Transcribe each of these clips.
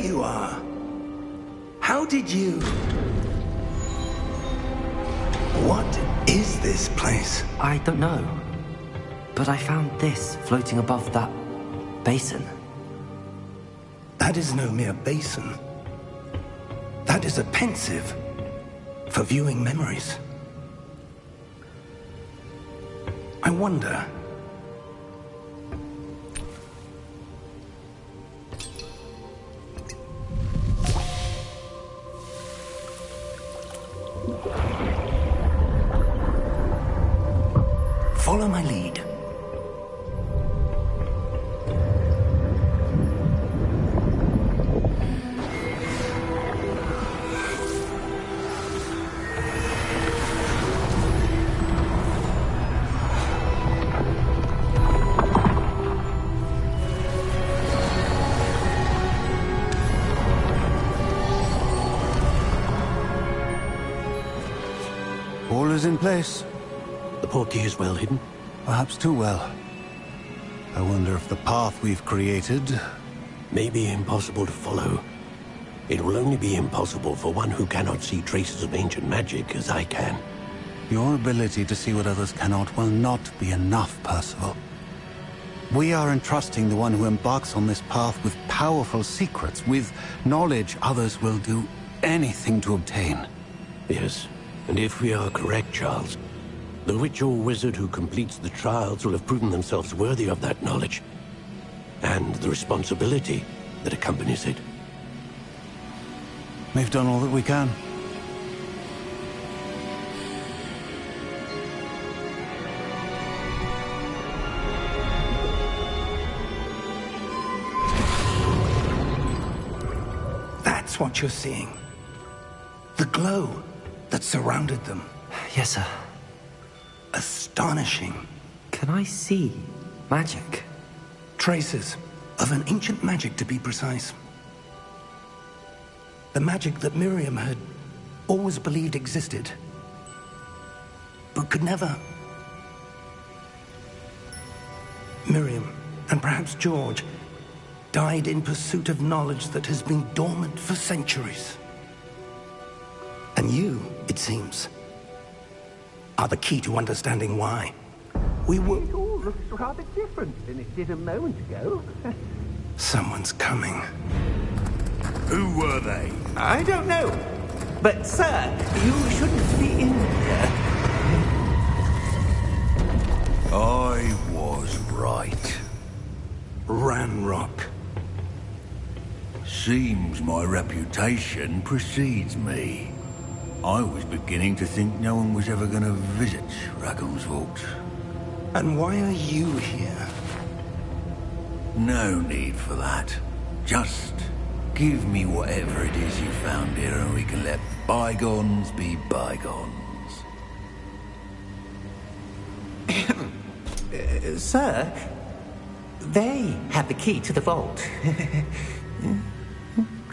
you are. How did you... What is this place? I don't know. But I found this floating above that basin. That is no mere basin. That is a pensive for viewing memories. I wonder... Follow my lead. All is in place. The portkey is well hidden? Perhaps too well. I wonder if the path we've created... may be impossible to follow. It will only be impossible for one who cannot see traces of ancient magic as I can. Your ability to see what others cannot will not be enough, Percival. We are entrusting the one who embarks on this path with powerful secrets, with knowledge others will do anything to obtain. Yes, and if we are correct, Charles, the witch or wizard who completes the trials will have proven themselves worthy of that knowledge, and the responsibility that accompanies it. We've done all that we can. That's what you're seeing. The glow that surrounded them. Yes, sir. Astonishing. Can I see magic? Traces of an ancient magic, to be precise. The magic that Miriam had always believed existed, but could never. Miriam, and perhaps George, died in pursuit of knowledge that has been dormant for centuries. And you, it seems, are the key to understanding why. We were... It all looks rather different than it did a moment ago. Someone's coming. Who were they? I don't know. But, sir, you shouldn't be in here. I was right. Ranrock. Seems my reputation precedes me. I was beginning to think no one was ever going to visit Rackham's Vault. And why are you here? No need for that. Just give me whatever it is you found here and we can let bygones be bygones. Sir, they have the key to the vault.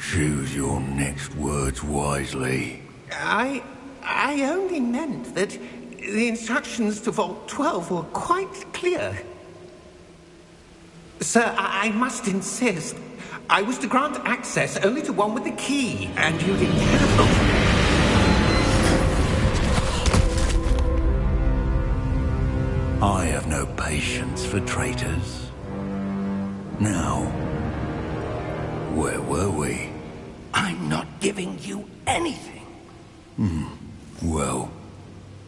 Choose your next words wisely. I only meant that the instructions to Vault 12 were quite clear. Sir, I must insist. I was to grant access only to one with the key, and you didn't have them. I have no patience for traitors. Now, where were we? I'm not giving you anything. Well,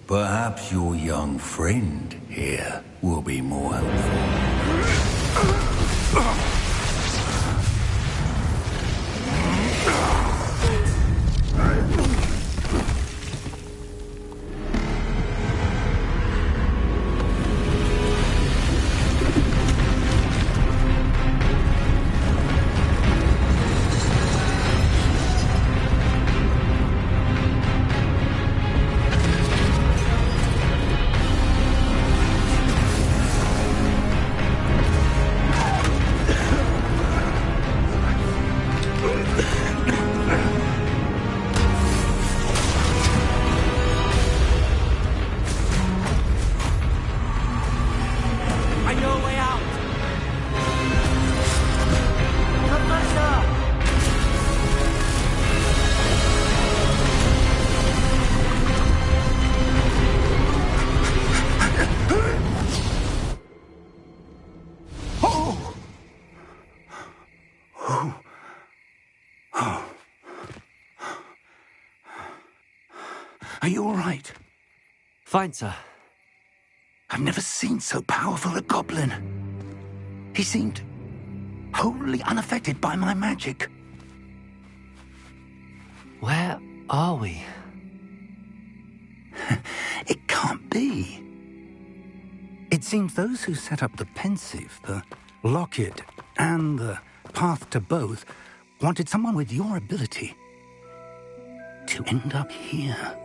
perhaps your young friend here will be more helpful. Are you all right? Fine, sir. I've never seen so powerful a goblin. He seemed wholly unaffected by my magic. Where are we? It can't be. It seems those who set up the pensive, the locket, and the path to both wanted someone with your ability to end up here.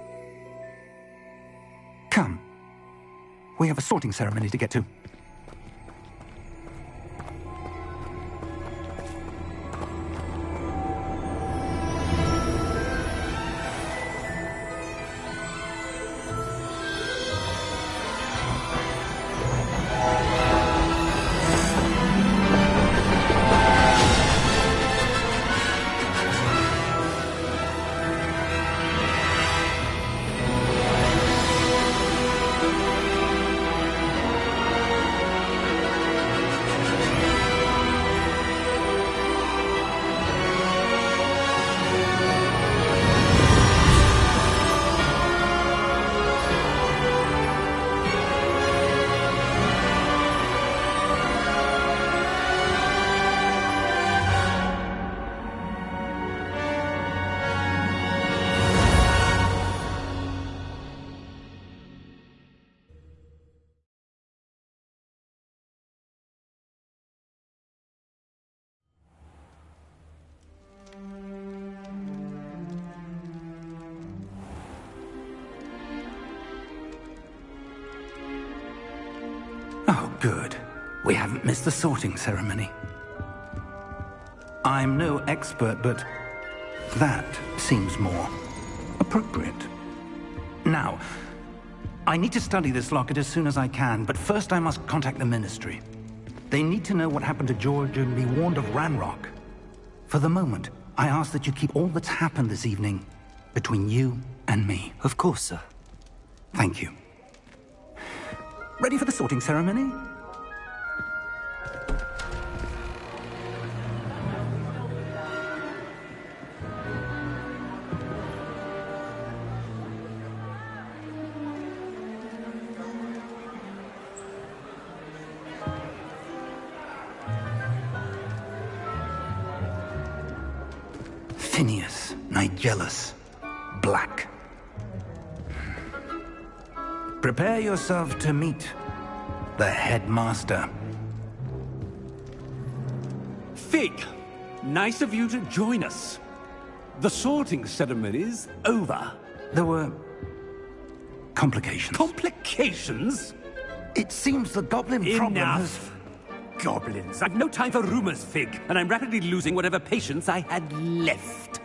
Come. We have a sorting ceremony to get to. Oh, good. We haven't missed the sorting ceremony. I'm no expert, but that seems more appropriate. Now, I need to study this locket as soon as I can, but first I must contact the Ministry. They need to know what happened to George and be warned of Ranrock. For the moment, I ask that you keep all that's happened this evening between you and me. Of course, sir. Thank you. Ready for the sorting ceremony? Phineas, Nigellus, Black. Prepare yourself to meet the headmaster. Fig, nice of you to join us. The sorting ceremony's over. There were complications. Complications? It seems the goblin problem has... Enough! Goblins. I've no time for rumors, Fig, and I'm rapidly losing whatever patience I had left.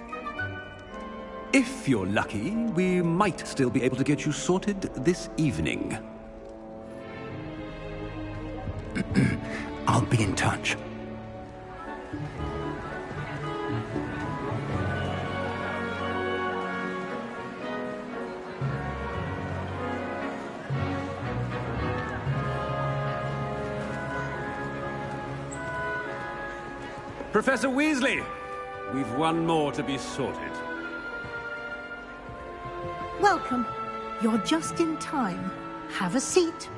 If you're lucky, we might still be able to get you sorted this evening. I'll be in touch. Professor Weasley, we've one more to be sorted. Welcome. You're just in time. Have a seat.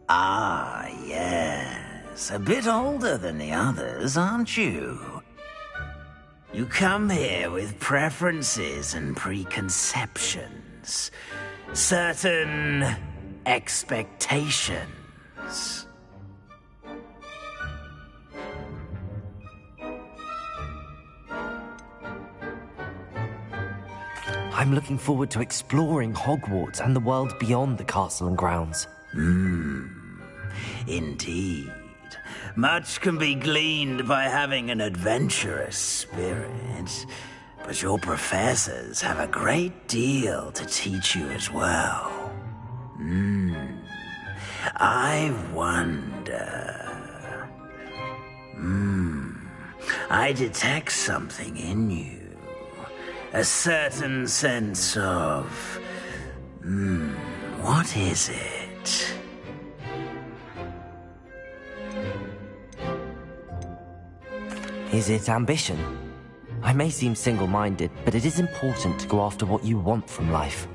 Ah, yes. A bit older than the others, aren't you? You come here with preferences and preconceptions. Certain expectations. I'm looking forward to exploring Hogwarts and the world beyond the castle and grounds. Indeed. Much can be gleaned by having an adventurous spirit, but your professors have a great deal to teach you as well. I wonder... I detect something in you. A certain sense of... What is it? Is it ambition? I may seem single-minded, but it is important to go after what you want from life.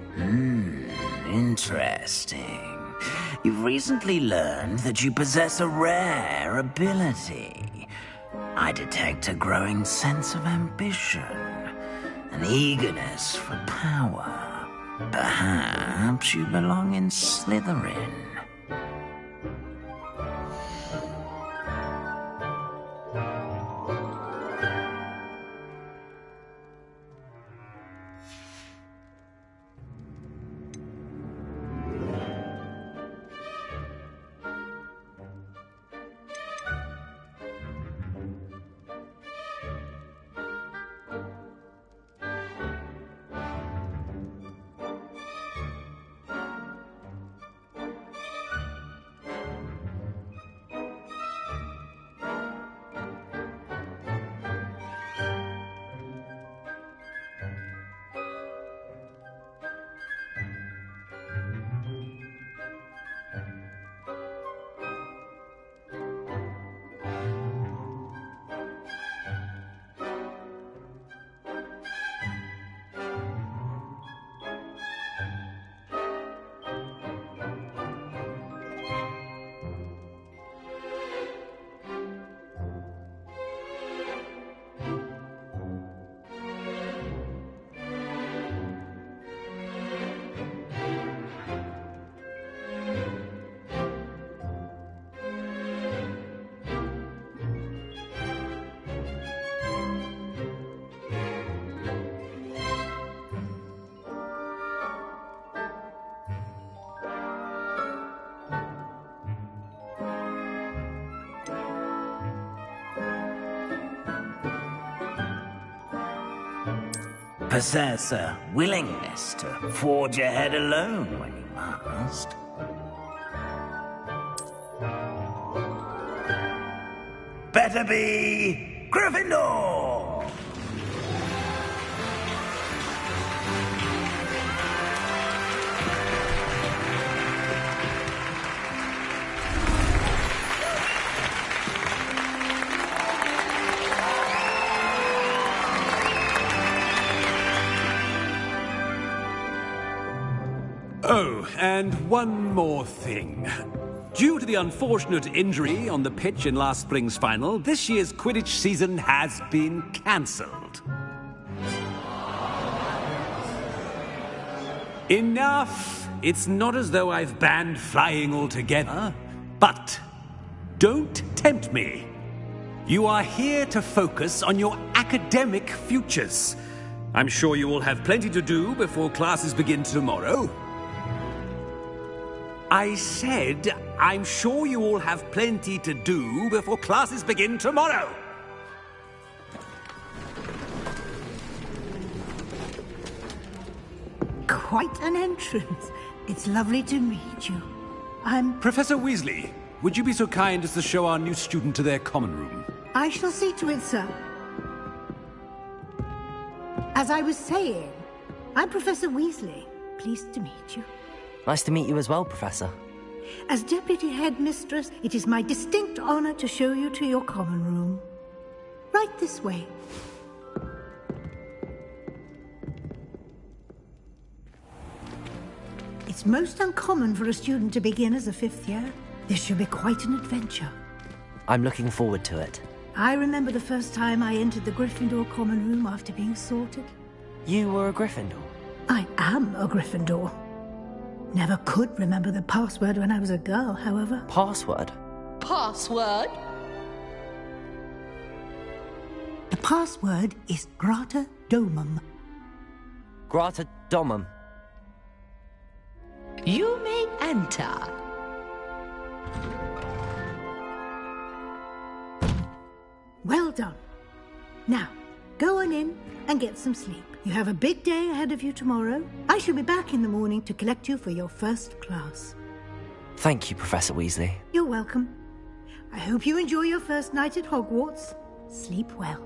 Interesting. You've recently learned that you possess a rare ability. I detect a growing sense of ambition, an eagerness for power. Perhaps you belong in Slytherin. Possess a willingness to forge ahead alone when you must. Better be Gryffindor! Oh, and one more thing. Due to the unfortunate injury on the pitch in last spring's final, this year's Quidditch season has been cancelled. Enough! It's not as though I've banned flying altogether, but don't tempt me. You are here to focus on your academic futures. I'm sure you will have plenty to do before classes begin tomorrow. I said, I'm sure you all have plenty to do before classes begin tomorrow. Quite an entrance. It's lovely to meet you. I'm... Professor Weasley, would you be so kind as to show our new student to their common room? I shall see to it, sir. As I was saying, I'm Professor Weasley. Pleased to meet you. Nice to meet you as well, Professor. As Deputy Headmistress, it is my distinct honor to show you to your common room. Right this way. It's most uncommon for a student to begin as a fifth year. This should be quite an adventure. I'm looking forward to it. I remember the first time I entered the Gryffindor common room after being sorted. You were a Gryffindor? I am a Gryffindor. Never could remember the password when I was a girl, however. Password? Password? The password is Grata Domum. Grata Domum. You may enter. Well done. Now, go on in and get some sleep. You have a big day ahead of you tomorrow. I shall be back in the morning to collect you for your first class. Thank you, Professor Weasley. You're welcome. I hope you enjoy your first night at Hogwarts. Sleep well.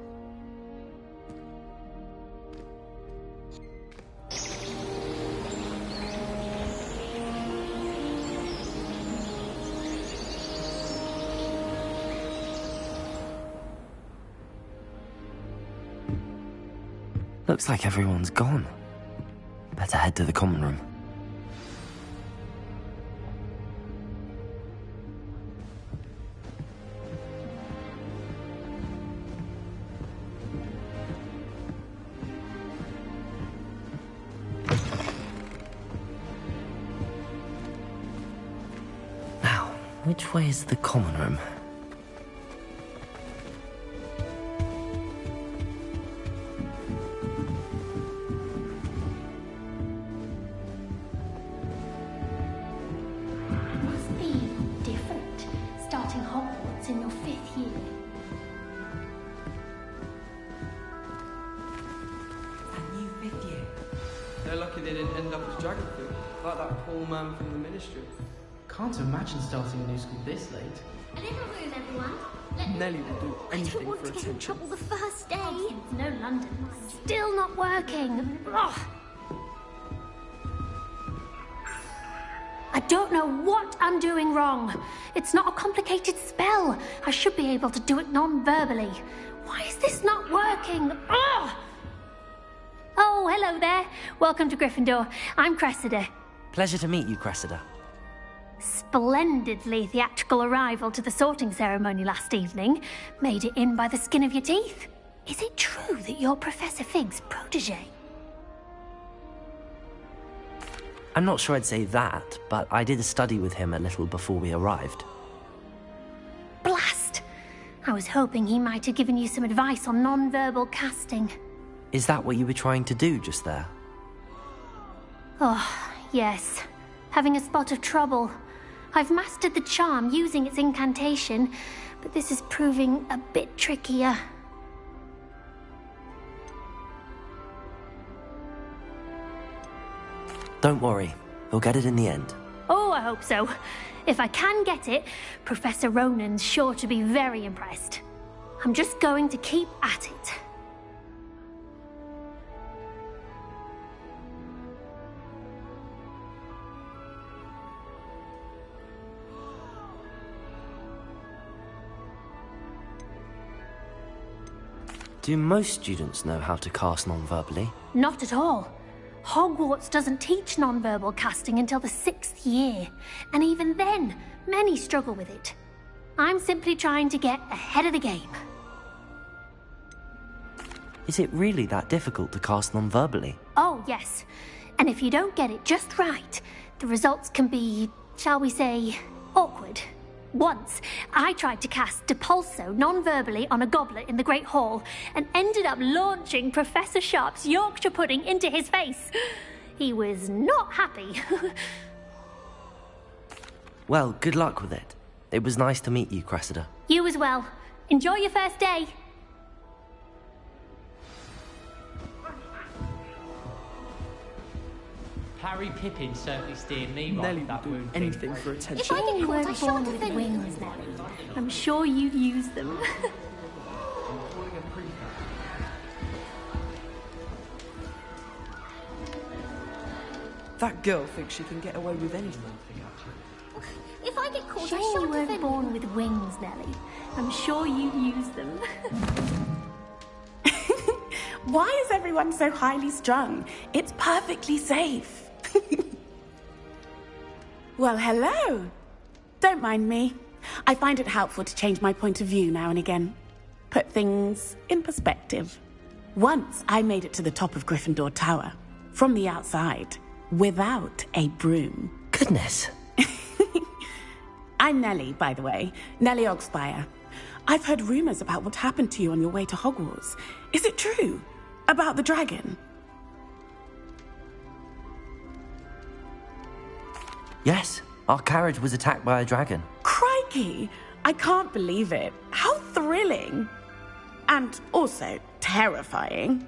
Looks like everyone's gone. Better head to the common room. Now, which way is the common room? Must be different, starting Hogwarts in your 5th year. A new 5th year. They're lucky they didn't end up as dragon fruit, like that poor man from the ministry. Can't imagine starting a new school this late. A little room, everyone. Nelly will do anything for I don't want to get in attention. trouble the first day. No London. Still not working. Ugh. I don't know what I'm doing wrong. It's not a complicated spell. I should be able to do it non-verbally. Why is this not working? Ugh. Oh, hello there. Welcome to Gryffindor. I'm Cressida. Pleasure to meet you, Cressida. Splendidly theatrical arrival to the sorting ceremony last evening. Made it in by the skin of your teeth. Is it true that you're Professor Fig's protege? I'm not sure I'd say that, but I did study with him a little before we arrived. Blast! I was hoping he might have given you some advice on non-verbal casting. Is that what you were trying to do just there? Oh, yes. Having a spot of trouble. I've mastered the charm using its incantation, but this is proving a bit trickier. Don't worry, we'll get it in the end. Oh, I hope so. If I can get it, Professor Ronan's sure to be very impressed. I'm just going to keep at it. Do most students know how to cast non-verbally? Not at all. Hogwarts doesn't teach non-verbal casting until the 6th year, and even then, many struggle with it. I'm simply trying to get ahead of the game. Is it really that difficult to cast non-verbally? Oh, yes. And if you don't get it just right, the results can be, shall we say, awkward. Once, I tried to cast Depulso non-verbally on a goblet in the Great Hall and ended up launching Professor Sharp's Yorkshire pudding into his face. He was not happy. Well, good luck with it. It was nice to meet you, Cressida. You as well. Enjoy your first day. Harry Pippin certainly steered me right Nelly with that will do wound anything for attention. If I get You caught, I weren't shan't born with offend wings, you. Nelly. I'm sure you've used them. That girl thinks she can get away with anything. If I get caught, I Shame shan't you weren't offend born with wings, Nelly. I'm sure you've used them. Why is everyone so highly strung? It's perfectly safe. Well, hello. Don't mind me. I find it helpful to change my point of view now and again. Put things in perspective. Once I made it to the top of Gryffindor Tower, from the outside, without a broom. Goodness. I'm Nellie, by the way. Nellie Ogspire. I've heard rumors about what happened to you on your way to Hogwarts. Is it true? About the dragon? Yes, our carriage was attacked by a dragon. Crikey! I can't believe it. How thrilling! And also terrifying.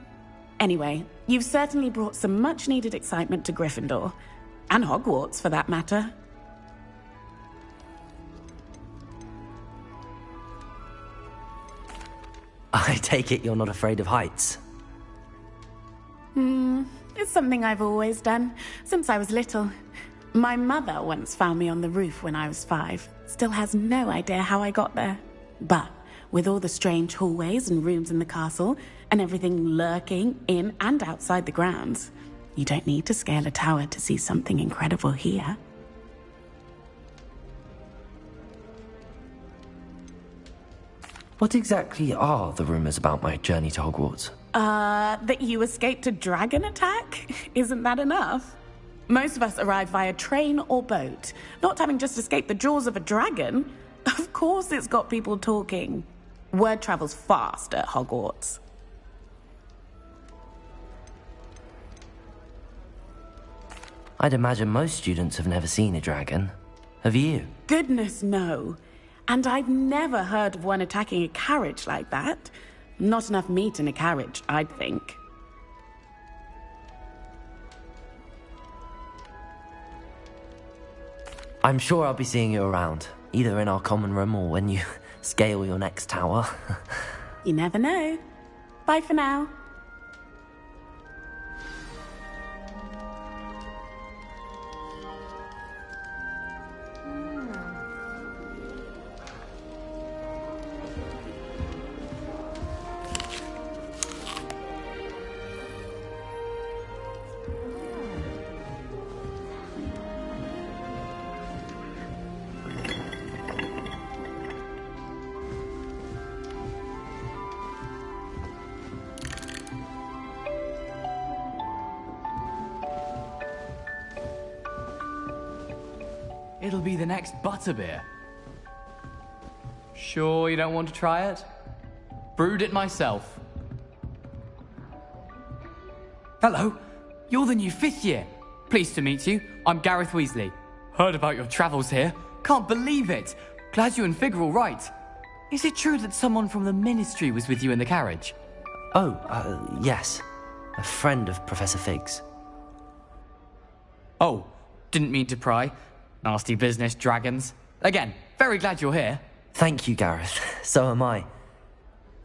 Anyway, you've certainly brought some much-needed excitement to Gryffindor. And Hogwarts, for that matter. I take it you're not afraid of heights. It's something I've always done, since I was little. My mother once found me on the roof when I was 5. Still has no idea how I got there. But with all the strange hallways and rooms in the castle, and everything lurking in and outside the grounds. You don't need to scale a tower to see something incredible here. What exactly are the rumours about my journey to Hogwarts? That you escaped a dragon attack? Isn't that enough? Most of us arrive via train or boat, not having just escaped the jaws of a dragon. Of course it's got people talking. Word travels fast at Hogwarts. I'd imagine most students have never seen a dragon. Have you? Goodness, no. And I've never heard of one attacking a carriage like that. Not enough meat in a carriage, I'd think. I'm sure I'll be seeing you around, either in our common room or when you scale your next tower. You never know. Bye for now. It'll be the next butterbeer. Sure you don't want to try it? Brewed it myself. Hello, you're the new 5th year. Pleased to meet you. I'm Gareth Weasley. Heard about your travels here. Can't believe it. Glad you and Fig are all right. Is it true that someone from the Ministry was with you in the carriage? Yes. A friend of Professor Fig's. Oh, didn't mean to pry. Nasty business, dragons. Again, very glad you're here. Thank you, Gareth. So am I.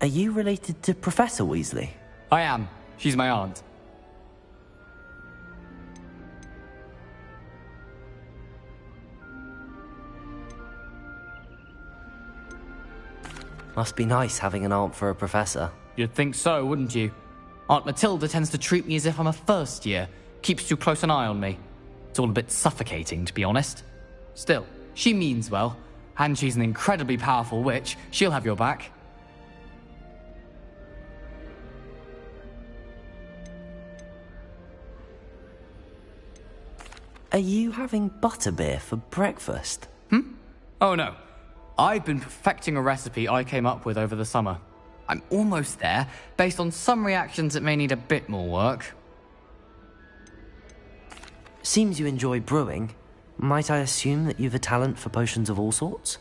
Are you related to Professor Weasley? I am. She's my aunt. Must be nice having an aunt for a professor. You'd think so, wouldn't you? Aunt Matilda tends to treat me as if I'm a first year. Keeps too close an eye on me. It's all a bit suffocating, to be honest. Still, she means well, and she's an incredibly powerful witch. She'll have your back. Are you having butterbeer for breakfast? Oh no. I've been perfecting a recipe I came up with over the summer. I'm almost there, based on some reactions that may need a bit more work. Seems you enjoy brewing. Might I assume that you've a talent for potions of all sorts?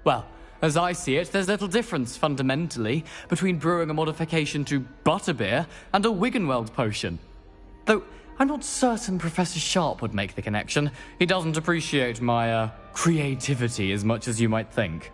Well, as I see it, there's little difference, fundamentally, between brewing a modification to butterbeer and a Wiggenweld potion. Though, I'm not certain Professor Sharp would make the connection. He doesn't appreciate my, creativity as much as you might think.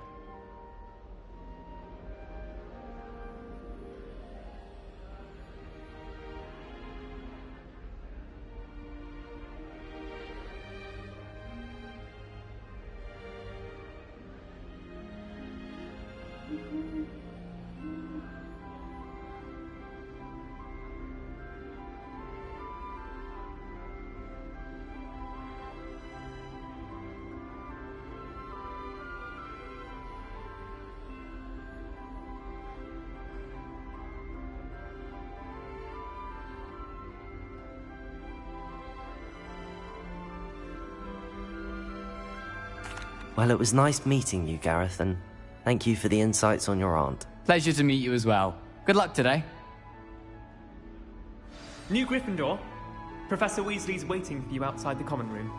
Well, it was nice meeting you, Gareth, and thank you for the insights on your aunt. Pleasure to meet you as well. Good luck today. New Gryffindor. Professor Weasley's waiting for you outside the common room.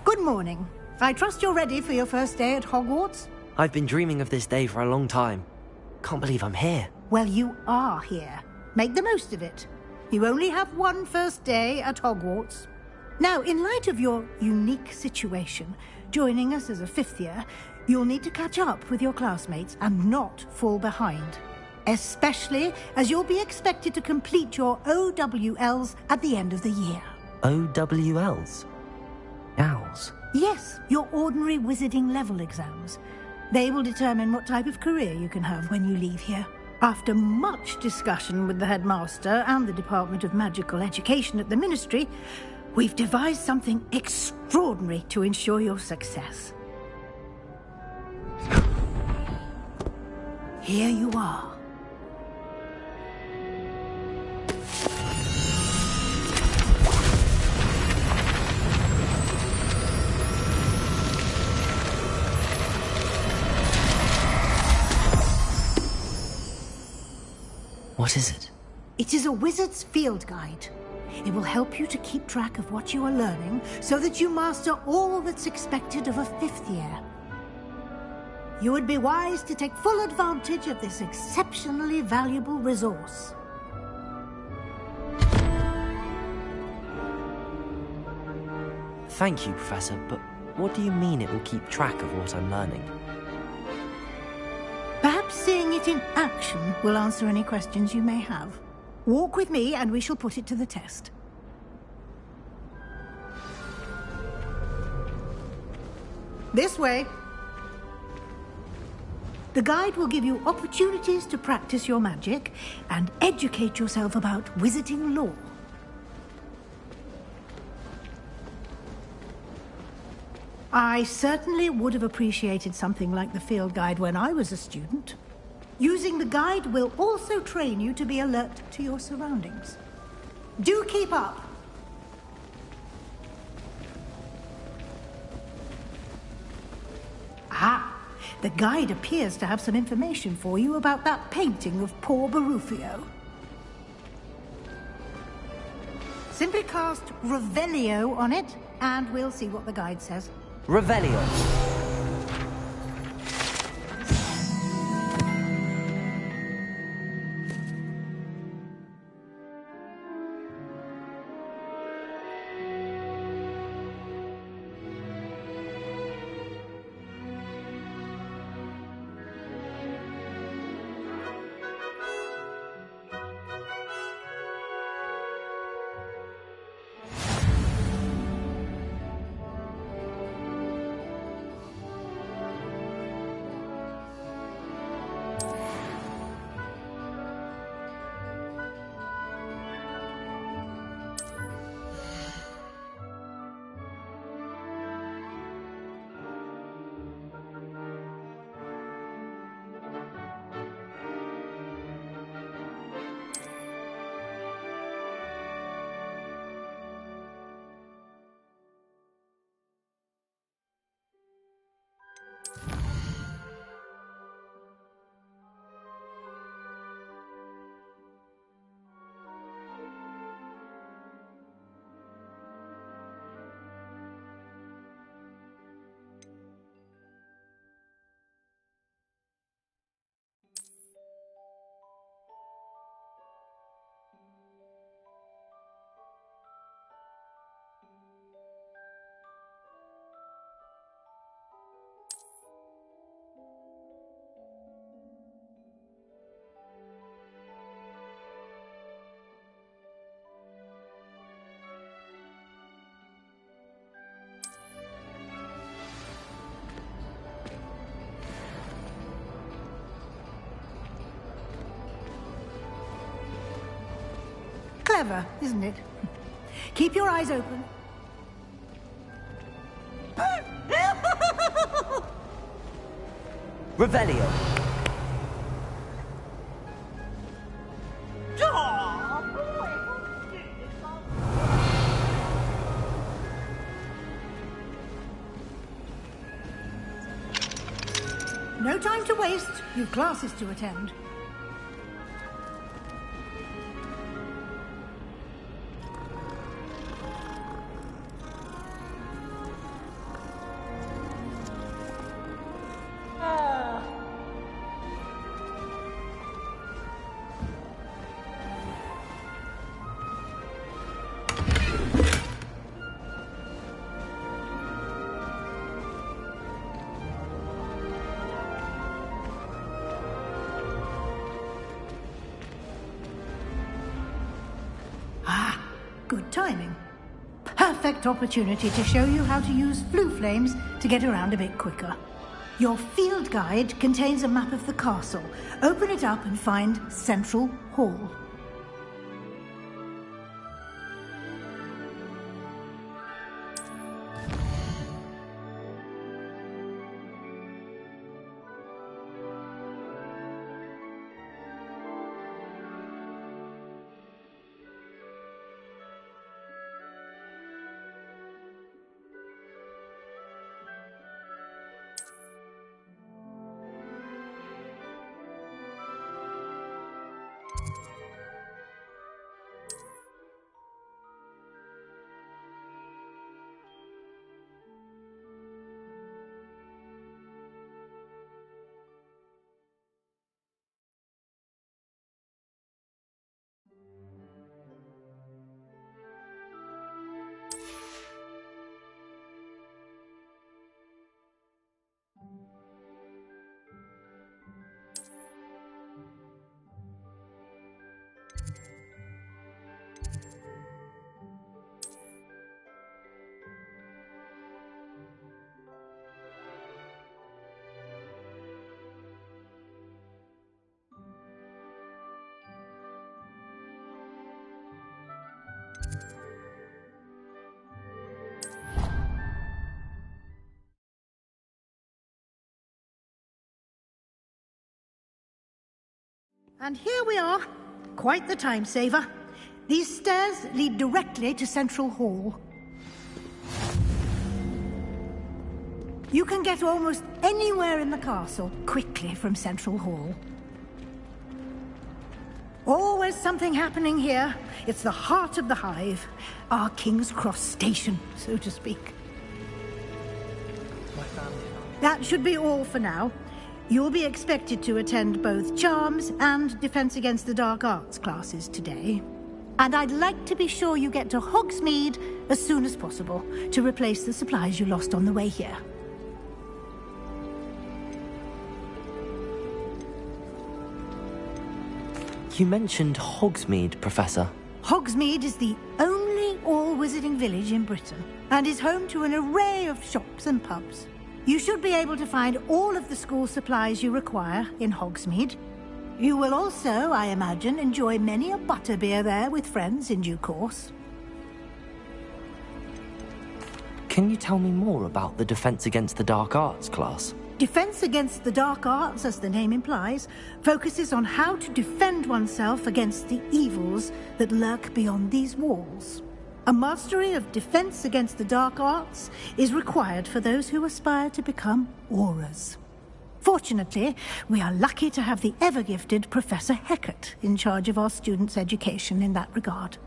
Good morning. I trust you're ready for your first day at Hogwarts? I've been dreaming of this day for a long time. Can't believe I'm here. Well, you are here. Make the most of it. You only have one first day at Hogwarts. Now, in light of your unique situation, joining us as a 5th year, you'll need to catch up with your classmates and not fall behind. especially as you'll be expected to complete your OWLs at the end of the year. OWLs? Owls? Yes, your ordinary wizarding level exams. They will determine what type of career you can have when you leave here. After much discussion with the headmaster and the Department of Magical Education at the Ministry, we've devised something extraordinary to ensure your success. Here you are. What is it? It is a wizard's field guide. It will help you to keep track of what you are learning so that you master all that's expected of a 5th year. You would be wise to take full advantage of this exceptionally valuable resource. Thank you, Professor, but what do you mean it will keep track of what I'm learning? Perhaps seeing it in action will answer any questions you may have. Walk with me and we shall put it to the test. This way. The guide will give you opportunities to practice your magic and educate yourself about wizarding lore. I certainly would have appreciated something like the field guide when I was a student. Using the guide will also train you to be alert to your surroundings. Do keep up! Ah, the guide appears to have some information for you about that painting of poor Barufio. Simply cast Revelio on it, and we'll see what the guide says. Revelio. Clever, isn't it? Keep your eyes open. Revelio. No time to waste. You've classes to attend. perfect opportunity to show you how to use flue flames to get around a bit quicker. Your field guide contains a map of the castle. Open it up and find Central Hall. And here we are. Quite the time saver. These stairs lead directly to Central Hall. You can get almost anywhere in the castle quickly from Central Hall. Always something happening here. It's the heart of the hive. Our King's Cross station, so to speak. That should be all for now. You'll be expected to attend both Charms and Defense Against the Dark Arts classes today. And I'd like to be sure you get to Hogsmeade as soon as possible to replace the supplies you lost on the way here. You mentioned Hogsmeade, Professor. Hogsmeade is the only all-wizarding village in Britain and is home to an array of shops and pubs. You should be able to find all of the school supplies you require in Hogsmeade. You will also, I imagine, enjoy many a butterbeer there with friends in due course. Can you tell me more about the Defense Against the Dark Arts class? Defense Against the Dark Arts, as the name implies, focuses on how to defend oneself against the evils that lurk beyond these walls. A mastery of Defense Against the Dark Arts is required for those who aspire to become Aurors. Fortunately, we are lucky to have the ever-gifted Professor Hecat in charge of our students' education in that regard.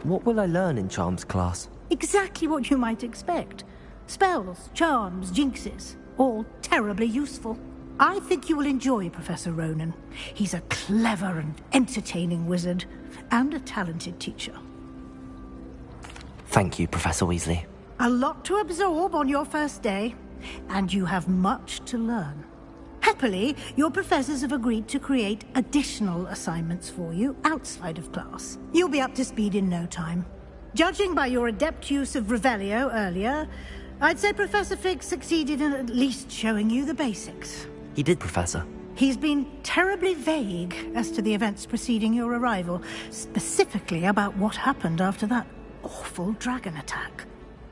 What will I learn in Charms class? Exactly what you might expect. Spells, charms, jinxes, all terribly useful. I think you will enjoy Professor Ronan. He's a clever and entertaining wizard, and a talented teacher. Thank you, Professor Weasley. A lot to absorb on your first day, and you have much to learn. Happily, your professors have agreed to create additional assignments for you outside of class. You'll be up to speed in no time. Judging by your adept use of Revelio earlier, I'd say Professor Fig succeeded in at least showing you the basics. He did, Professor. He's been terribly vague as to the events preceding your arrival, specifically about what happened after that awful dragon attack.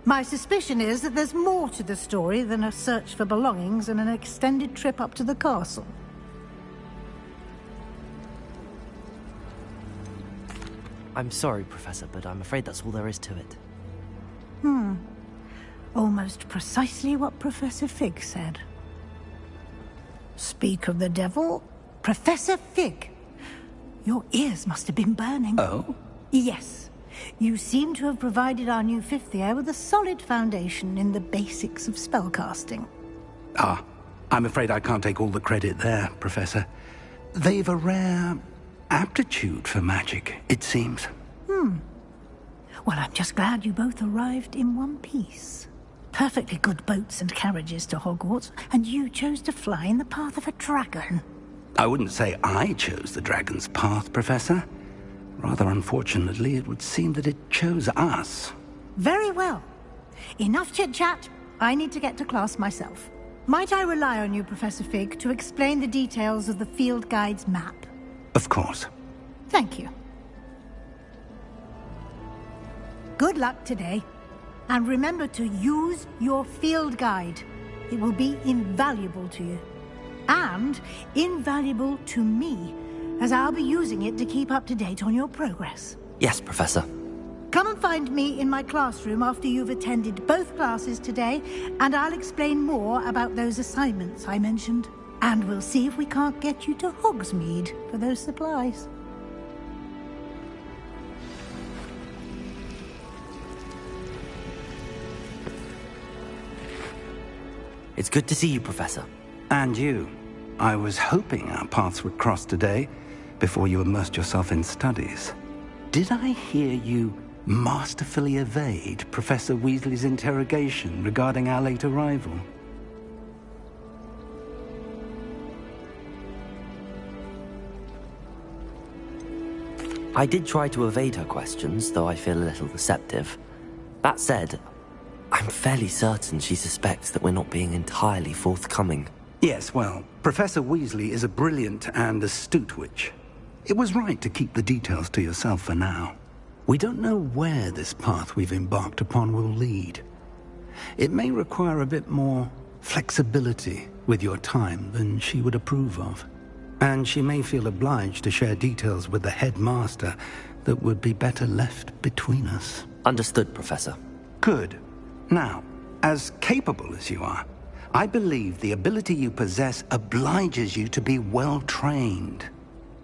My suspicion is that there's more to the story than a search for belongings and an extended trip up to the castle. I'm sorry, Professor, but I'm afraid that's all there is to it. Almost precisely what Professor Fig said. Speak of the devil, Professor Fig. Your ears must have been burning. Oh? Yes. You seem to have provided our new fifth year with a solid foundation in the basics of spellcasting. Ah, I'm afraid I can't take all the credit there, Professor. They've a rare aptitude for magic, it seems. Well, I'm just glad you both arrived in one piece. Perfectly good boats and carriages to Hogwarts, and you chose to fly in the path of a dragon. I wouldn't say I chose the dragon's path, Professor. Rather unfortunately, it would seem that it chose us. Very well. Enough chit-chat. I need to get to class myself. Might I rely on you, Professor Fig, to explain the details of the field guide's map? Of course. Thank you. Good luck today. And remember to use your field guide. It will be invaluable to you. And invaluable to me, as I'll be using it to keep up to date on your progress. Yes, Professor. Come and find me in my classroom after you've attended both classes today, and I'll explain more about those assignments I mentioned. And we'll see if we can't get you to Hogsmeade for those supplies. It's good to see you, Professor. And you. I was hoping our paths would cross today, before you immersed yourself in studies. Did I hear you masterfully evade Professor Weasley's interrogation regarding our late arrival? I did try to evade her questions, though I feel a little deceptive. That said, I'm fairly certain she suspects that we're not being entirely forthcoming. Yes, well, Professor Weasley is a brilliant and astute witch. It was right to keep the details to yourself for now. We don't know where this path we've embarked upon will lead. It may require a bit more flexibility with your time than she would approve of. And she may feel obliged to share details with the headmaster that would be better left between us. Understood, Professor. Good. Now, as capable as you are, I believe the ability you possess obliges you to be well-trained.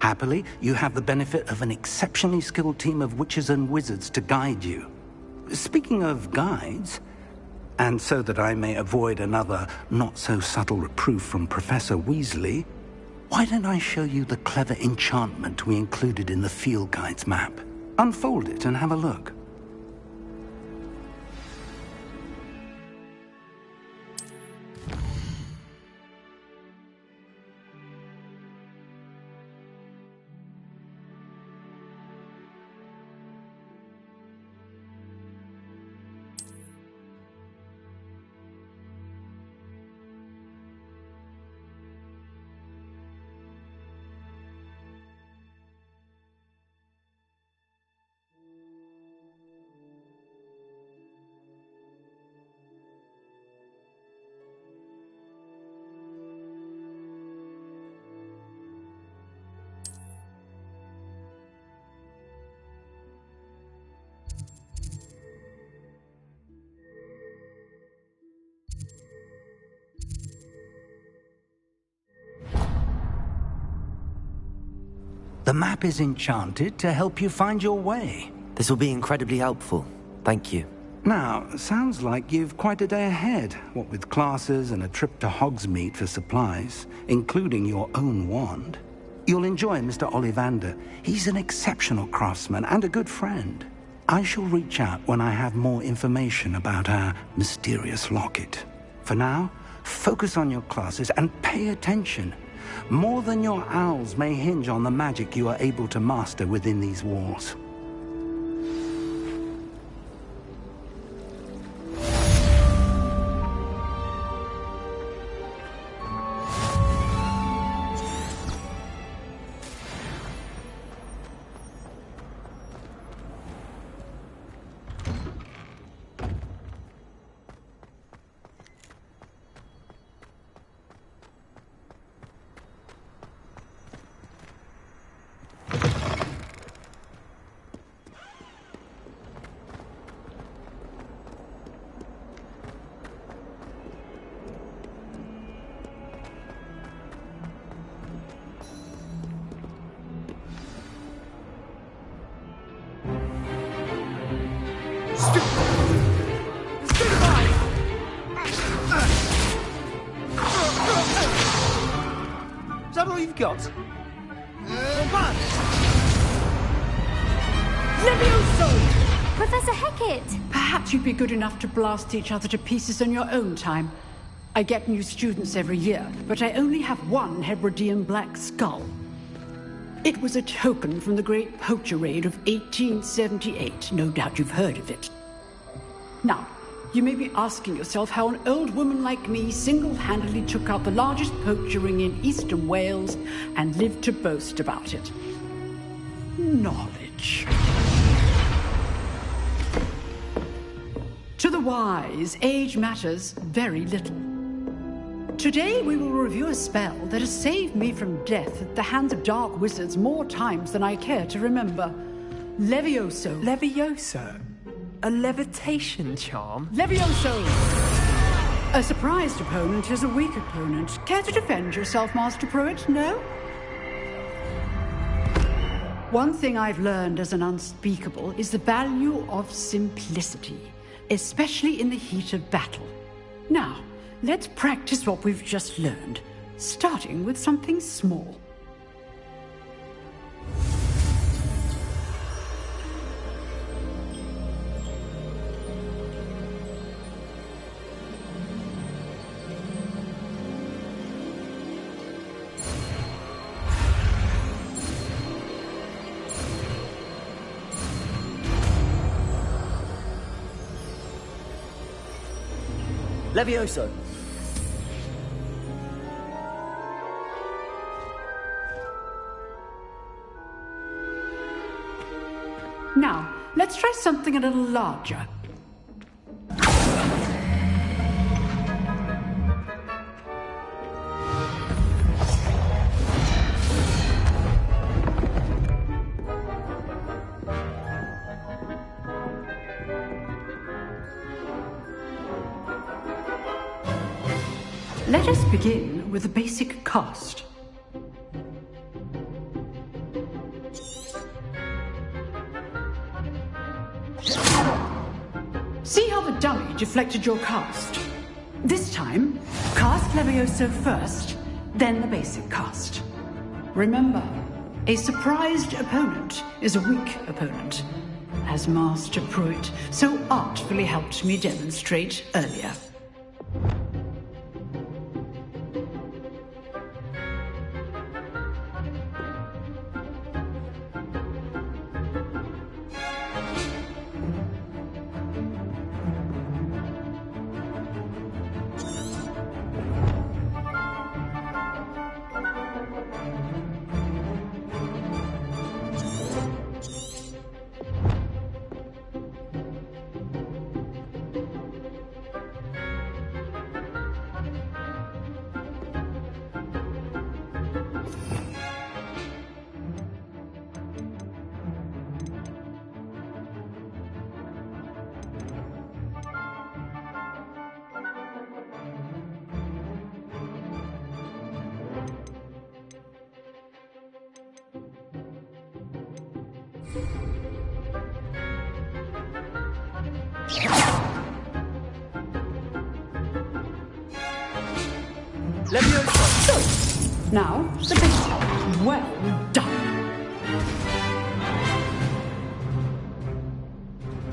Happily, you have the benefit of an exceptionally skilled team of witches and wizards to guide you. Speaking of guides, and so that I may avoid another not-so-subtle reproof from Professor Weasley, why don't I show you the clever enchantment we included in the field guide's map? Unfold it and have a look. The map is enchanted to help you find your way. This will be incredibly helpful. Thank you. Now, sounds like you've quite a day ahead, what with classes and a trip to Hogsmeade for supplies, including your own wand. You'll enjoy Mr. Ollivander. He's an exceptional craftsman and a good friend. I shall reach out when I have more information about our mysterious locket. For now, focus on your classes and pay attention. More than your owls may hinge on the magic you are able to master within these walls. Is that all you've got? Levioso! Professor Hecat! Perhaps you'd be good enough to blast each other to pieces on your own time. I get new students every year, but I only have one Hebridean black skull. It was a token from the Great Poacher Raid of 1878. No doubt you've heard of it. Now, you may be asking yourself how an old woman like me single-handedly took out the largest poacher ring in eastern Wales and lived to boast about it. Knowledge. To the wise, age matters very little. Today we will review a spell that has saved me from death at the hands of dark wizards more times than I care to remember. Levioso. Levioso? A levitation charm? Levioso! A surprised opponent is a weak opponent. Care to defend yourself, Master Pruitt? No? One thing I've learned as an unspeakable is the value of simplicity, especially in the heat of battle. Now, let's practice what we've just learned, starting with something small. Levioso. Now, let's try something a little larger. Let us begin with the basic cast. See how the dummy deflected your cast? This time, cast Levioso first, then the basic cast. Remember, a surprised opponent is a weak opponent, as Master Pruitt so artfully helped me demonstrate earlier. Levioso. Now, the basic. Well done.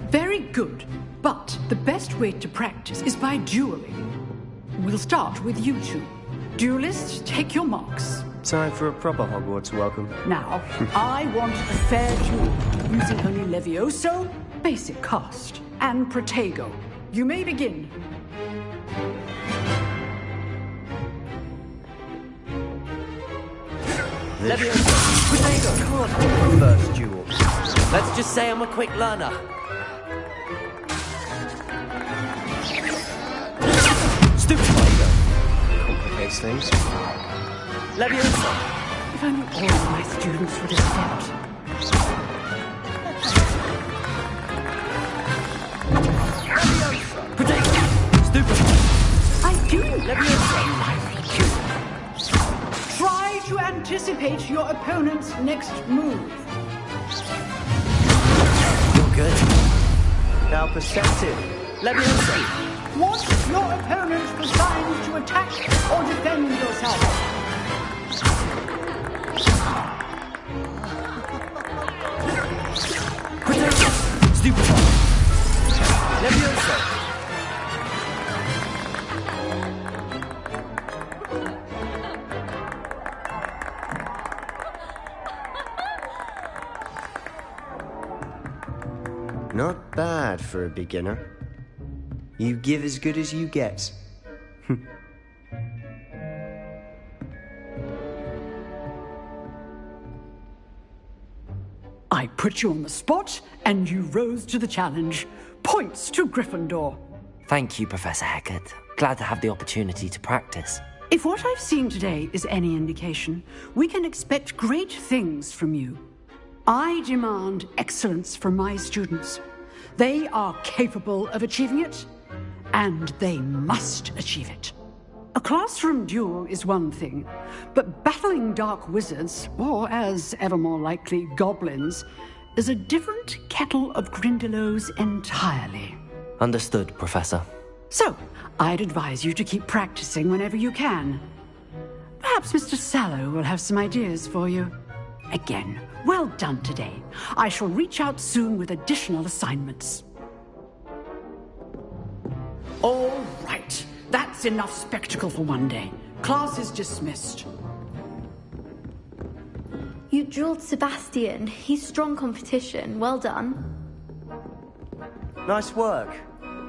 Very good. But the best way to practice is by dueling. We'll start with you two. Duelists, take your marks. Time for a proper Hogwarts welcome. Now, I want a fair duel, using only Levioso, basic cast, and Protego. You may begin. Levioso. Protego. First duel. Let's just say I'm a quick learner. Stupid Protego. Complicates things. Levioso. If only all of my students would accept. Levioso. Protego. Stupid. I do. Levioso. Try to anticipate your opponent's next move. You're good. Now perceptive. Levioso. Watch your opponent for signs to attack or defend yourself. Protego. Stupid. Levioso. for a beginner. You give as good as you get. I put you on the spot, and you rose to the challenge. Points to Gryffindor. Thank you, Professor Hecat. Glad to have the opportunity to practice. If what I've seen today is any indication, we can expect great things from you. I demand excellence from my students. They are capable of achieving it, and they must achieve it. A classroom duel is one thing, but battling dark wizards, or as ever more likely, goblins, is a different kettle of Grindylows entirely. Understood, Professor. So, I'd advise you to keep practicing whenever you can. Perhaps Mr. Sallow will have some ideas for you. Again, well done today. I shall reach out soon with additional assignments. All right. That's enough spectacle for one day. Class is dismissed. You drilled Sebastian. He's strong competition. Well done. Nice work.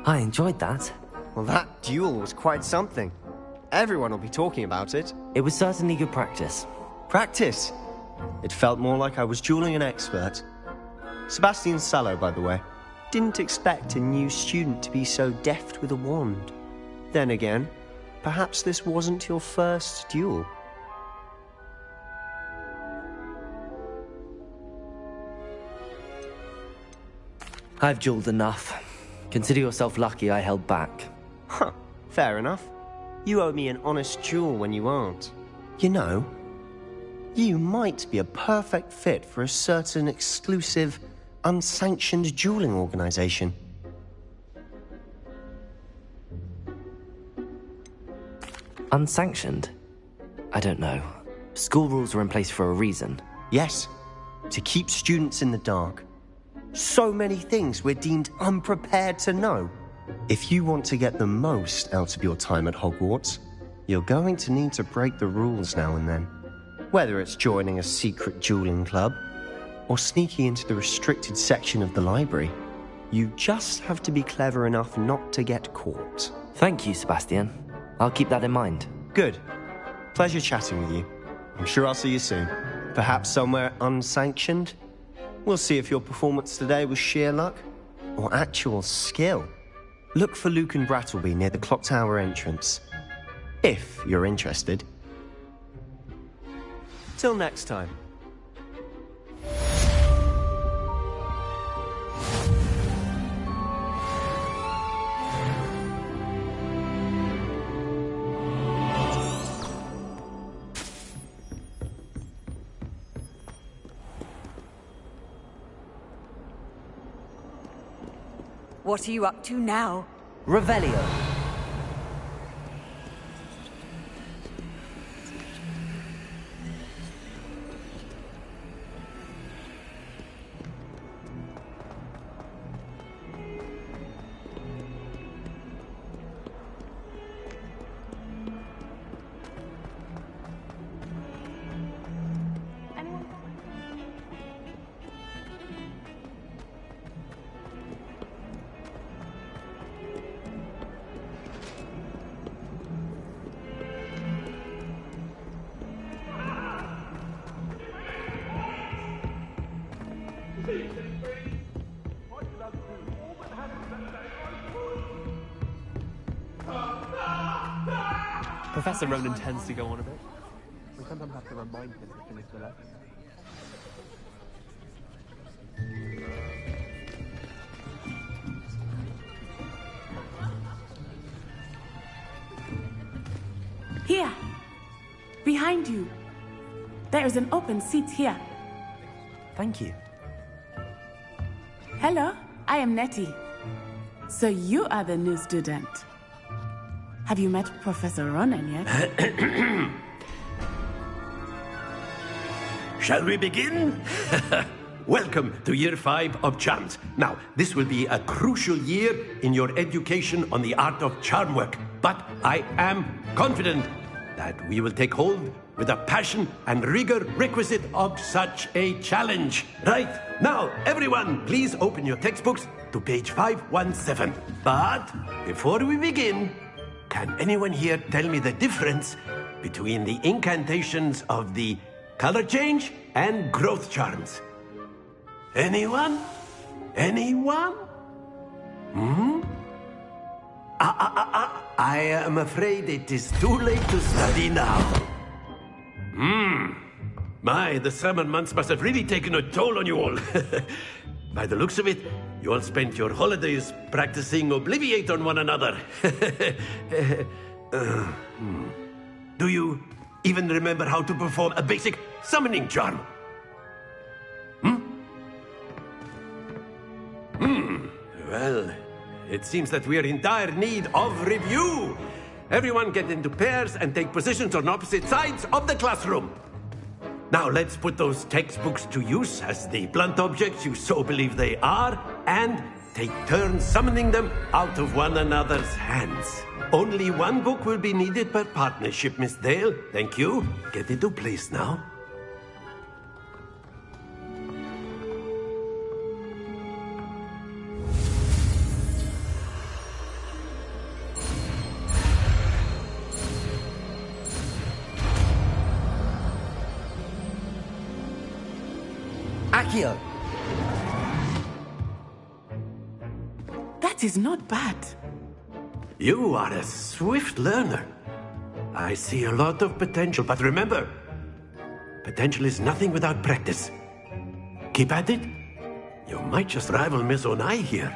I enjoyed that. Well, that duel was quite something. Everyone will be talking about it. It was certainly good practice. Practice? It felt more like I was dueling an expert. Sebastian Sallow, by the way. Didn't expect a new student to be so deft with a wand. Then again, perhaps this wasn't your first duel. I've dueled enough. Consider yourself lucky I held back. Huh, fair enough. You owe me an honest duel when you aren't. You know, you might be a perfect fit for a certain exclusive, unsanctioned dueling organization. Unsanctioned? I don't know. School rules are in place for a reason. Yes, to keep students in the dark. So many things we're deemed unprepared to know. If you want to get the most out of your time at Hogwarts, you're going to need to break the rules now and then. Whether it's joining a secret dueling club, or sneaking into the restricted section of the library, you just have to be clever enough not to get caught. Thank you, Sebastian. I'll keep that in mind. Good. Pleasure chatting with you. I'm sure I'll see you soon. Perhaps somewhere unsanctioned? We'll see if your performance today was sheer luck or actual skill. Look for Luke and Brattleby near the clock tower entrance. If you're interested. Till next time. What are you up to now? Revelio. Professor Ronan tends to go on a bit. We sometimes have to remind him to finish the lesson. Here! Behind you! There is an open seat here. Thank you. Hello, I am Nettie. So you are the new student. Have you met Professor Ronan yet? Shall we begin? Welcome to Year 5 of Charms. Now, this will be a crucial year in your education on the art of charm work. But I am confident that we will take hold with the passion and rigor requisite of such a challenge. Right, now, everyone, please open your textbooks to page 517. But before we begin, can anyone here tell me the difference between the incantations of the color change and growth charms? Anyone? Anyone? I am afraid it is too late to study now. My, the summer months must have really taken a toll on you all. By the looks of it, you all spent your holidays practicing Obliviate on one another. Do you even remember how to perform a basic summoning charm? Well, it seems that we are in dire need of review. Everyone get into pairs and take positions on opposite sides of the classroom. Now let's put those textbooks to use as the blunt objects you so believe they are, and take turns summoning them out of one another's hands. Only one book will be needed per partnership, Miss Dale. Thank you. Get into place now. Accio! That is not bad. You are a swift learner. I see a lot of potential, but remember, potential is nothing without practice. Keep at it. You might just rival Miss Onai here.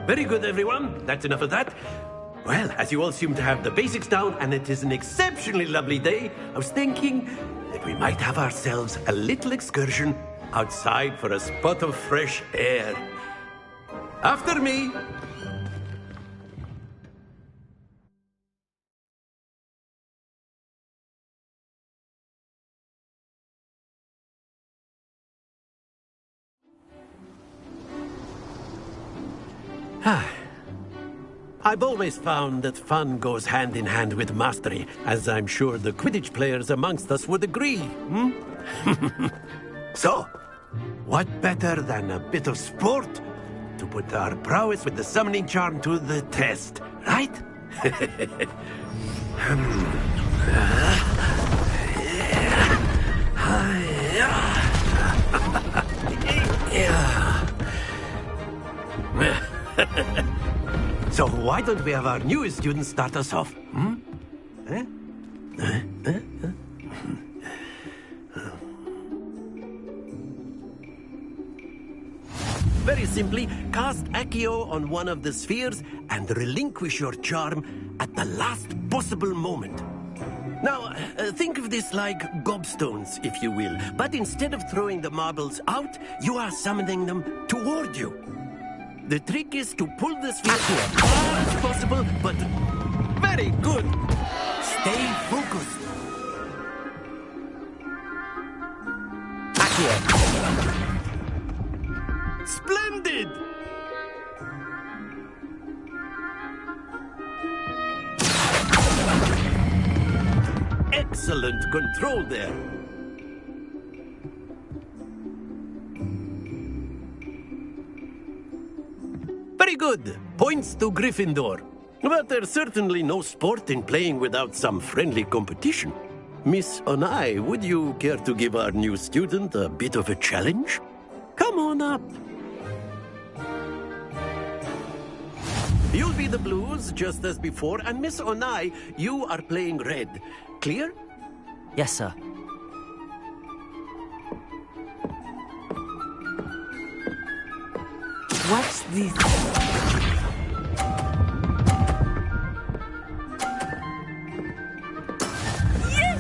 Very good, everyone. That's enough of that. Well, as you all seem to have the basics down, and it is an exceptionally lovely day, I was thinking that we might have ourselves a little excursion outside for a spot of fresh air. After me. I've always found that fun goes hand in hand with mastery, as I'm sure the Quidditch players amongst us would agree. So, what better than a bit of sport to put our prowess with the summoning charm to the test, right? So why don't we have our newest student start us off? Very simply, cast Accio on one of the spheres and relinquish your charm at the last possible moment. Now, think of this like gobstones, if you will, but instead of throwing the marbles out, you are summoning them toward you. The trick is to pull the sphere as far as possible, but very good. Stay focused. Accio. Splendid! Excellent control there. Very good. Points to Gryffindor. But there's certainly no sport in playing without some friendly competition. Miss Onai, would you care to give our new student a bit of a challenge? Come on up. You'll be the blues, just as before, and Miss Onai, you are playing red. Clear? Yes, sir. What's this? Yes!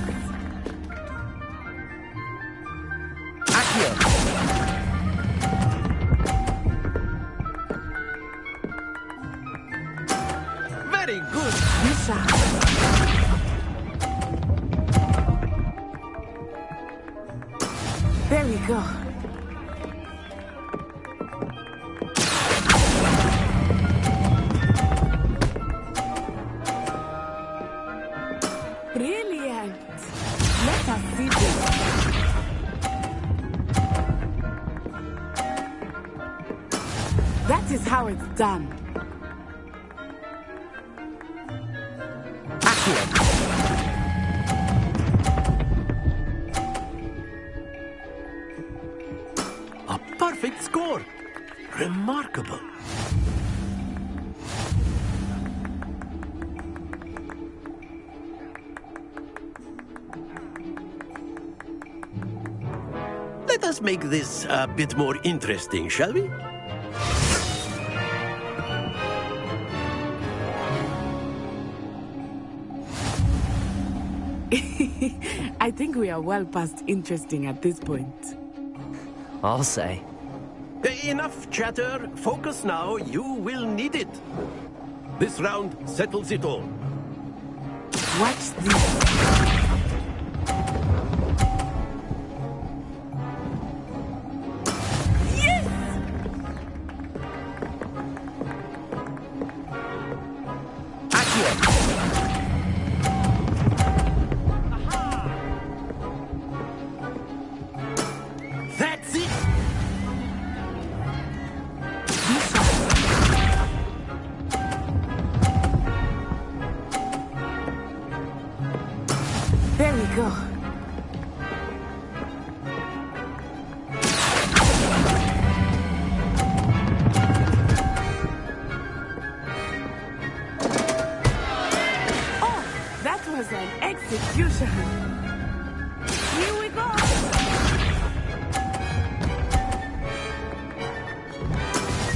Accio! Very good. There we go. Brilliant. Let us see this. done. A perfect score! Remarkable. Let us make this a bit more interesting, shall we? I think we are well past interesting at this point. I'll say. Enough chatter. Focus now. You will need it. This round settles it all. Watch this. There we go. Oh, that was an execution. Here we go.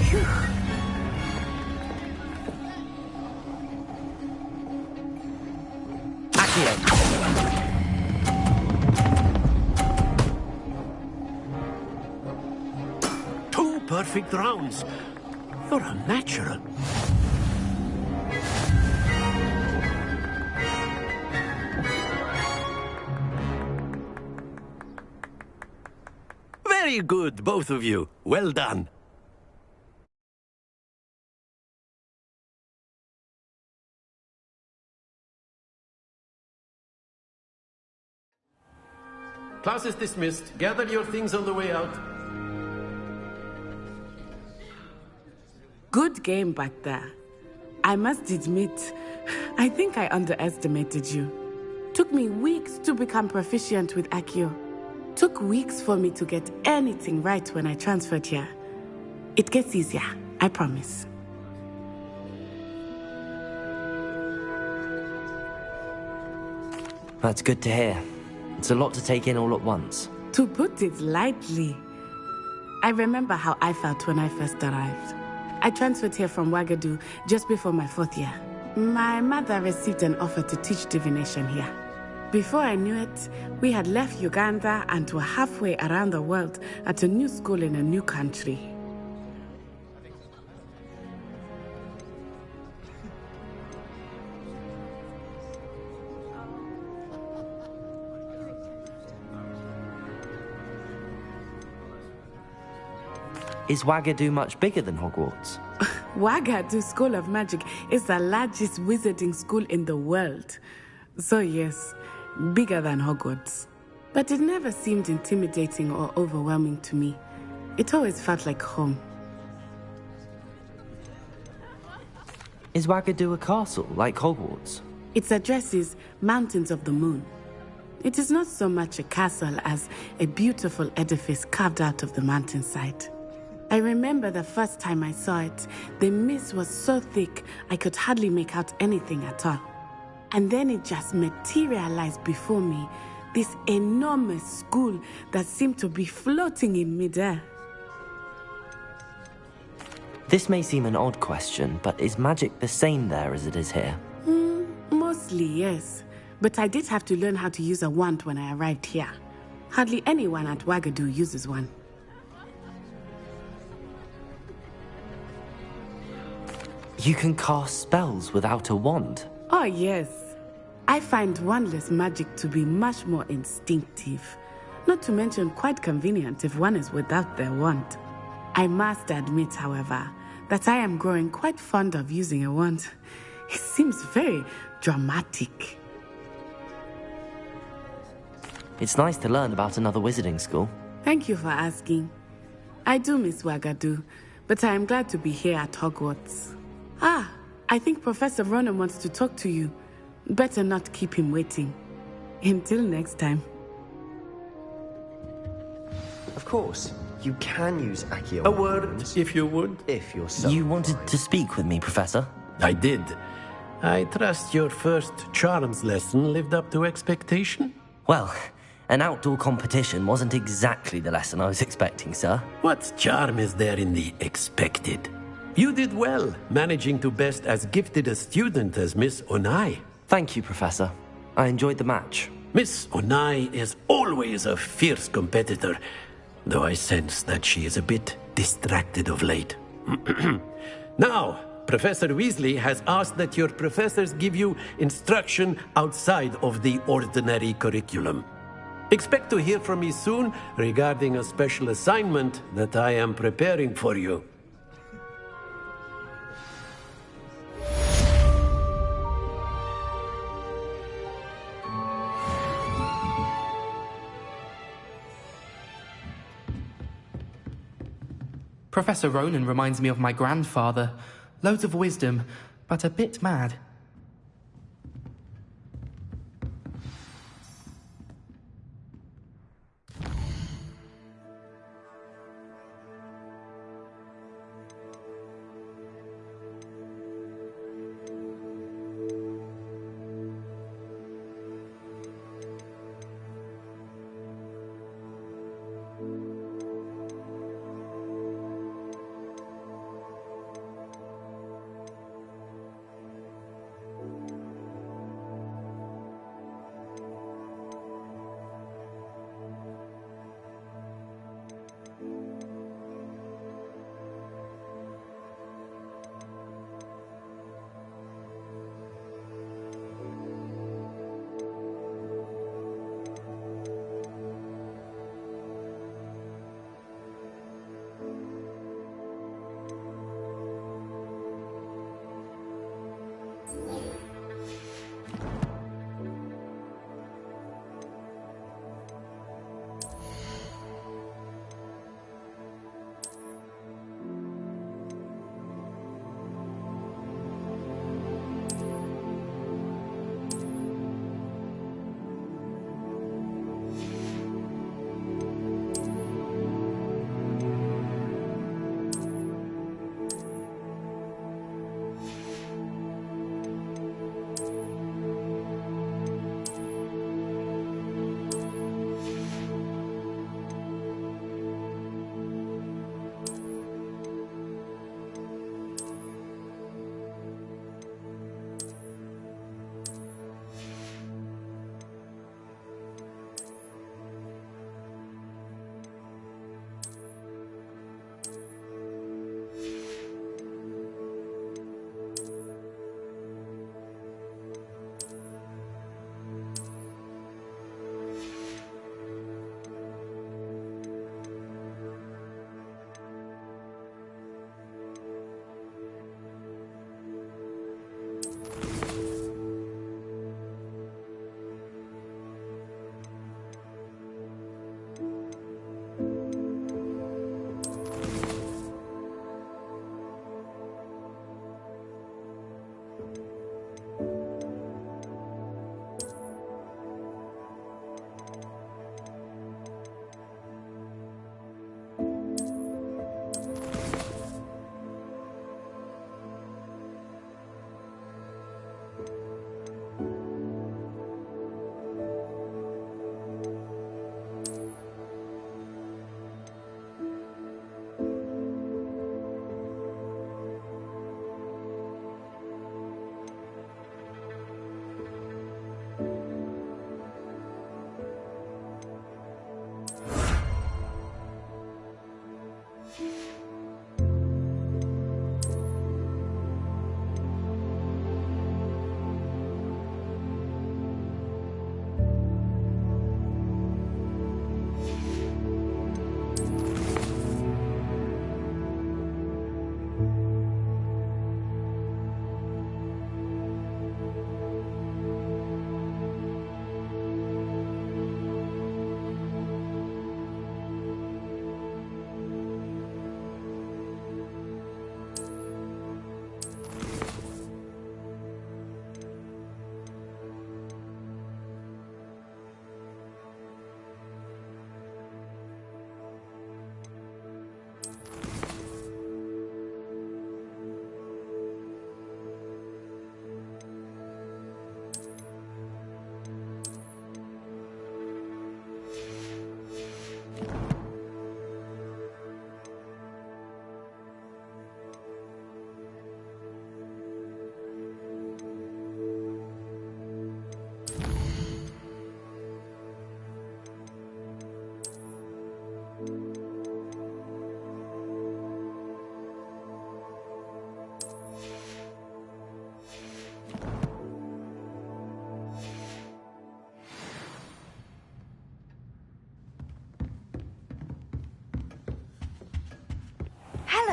Phew. Perfect rounds. You're a natural. Very good, both of you. Well done. Class is dismissed. Gather your things on the way out. Good game back there. I must admit, I think I underestimated you. Took me weeks to become proficient with Accio. Took weeks for me to get anything right when I transferred here. It gets easier, I promise. That's good to hear. It's a lot to take in all at once. To put it lightly, I remember how I felt when I first arrived. I transferred here from Ouagadougou just before my 4th year. My mother received an offer to teach divination here. Before I knew it, we had left Uganda and were halfway around the world at a new school in a new country. Is Ouagadougou much bigger than Hogwarts? Ouagadougou School of Magic is the largest wizarding school in the world. So yes, bigger than Hogwarts. But it never seemed intimidating or overwhelming to me. It always felt like home. Is Ouagadougou a castle, like Hogwarts? Its address is Mountains of the Moon. It is not so much a castle as a beautiful edifice carved out of the mountainside. I remember the first time I saw it, the mist was so thick I could hardly make out anything at all. And then it just materialized before me, this enormous school that seemed to be floating in midair. This may seem an odd question, but is magic the same there as it is here? Mostly, yes. But I did have to learn how to use a wand when I arrived here. Hardly anyone at Ouagadougou uses one. You can cast spells without a wand? Oh, yes. I find wandless magic to be much more instinctive. Not to mention quite convenient if one is without their wand. I must admit, however, that I am growing quite fond of using a wand. It seems very dramatic. It's nice to learn about another wizarding school. Thank you for asking. I do miss Ouagadougou, but I am glad to be here at Hogwarts. Ah, I think Professor Ronan wants to talk to you. Better not keep him waiting. Until next time. Of course, you can use Accio. A word, if you would. If you're so You wanted to speak with me, Professor? I did. I trust your first charms lesson lived up to expectation? Well, an outdoor competition wasn't exactly the lesson I was expecting, sir. What charm is there in the expected? You did well, managing to best as gifted a student as Miss Onai. Thank you, Professor. I enjoyed the match. Miss Onai is always a fierce competitor, though I sense that she is a bit distracted of late. Now, Professor Weasley has asked that your professors give you instruction outside of the ordinary curriculum. Expect to hear from me soon regarding a special assignment that I am preparing for you. Professor Ronan reminds me of my grandfather. Loads of wisdom, but a bit mad.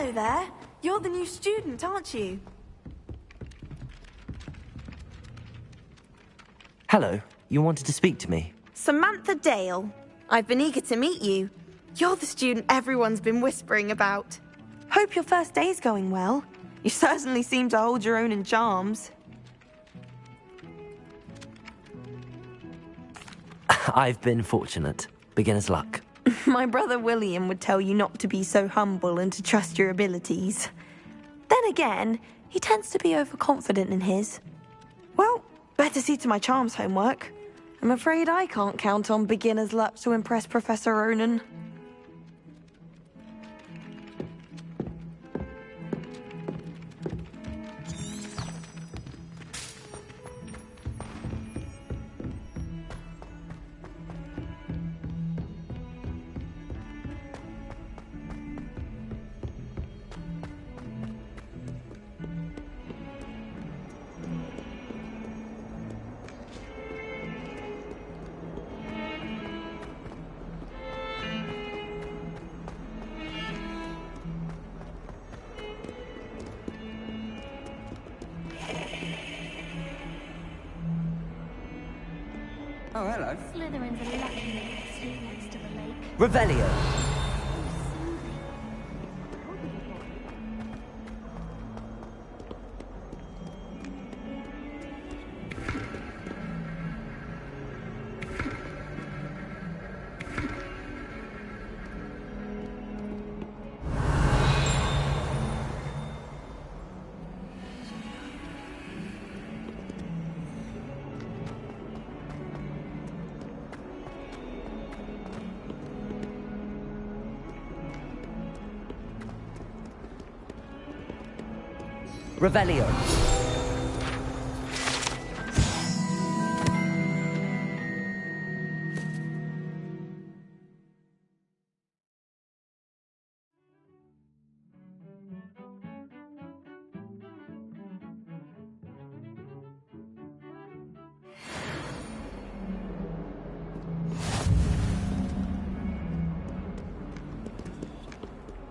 Hello there. You're the new student, aren't you? Hello, you wanted to speak to me? Samantha Dale. I've been eager to meet you. You're the student everyone's been whispering about. Hope your first day's going well. You certainly seem to hold your own in charms. I've been fortunate. Beginner's luck. My brother William would tell you not to be so humble and to trust your abilities. Then again, he tends to be overconfident in his. Well, better see to my charms homework. I'm afraid I can't count on beginner's luck to impress Professor Ronan. Oh, hello. Slytherin's a lucky little sleep next to the lake. Revelio. Revelio.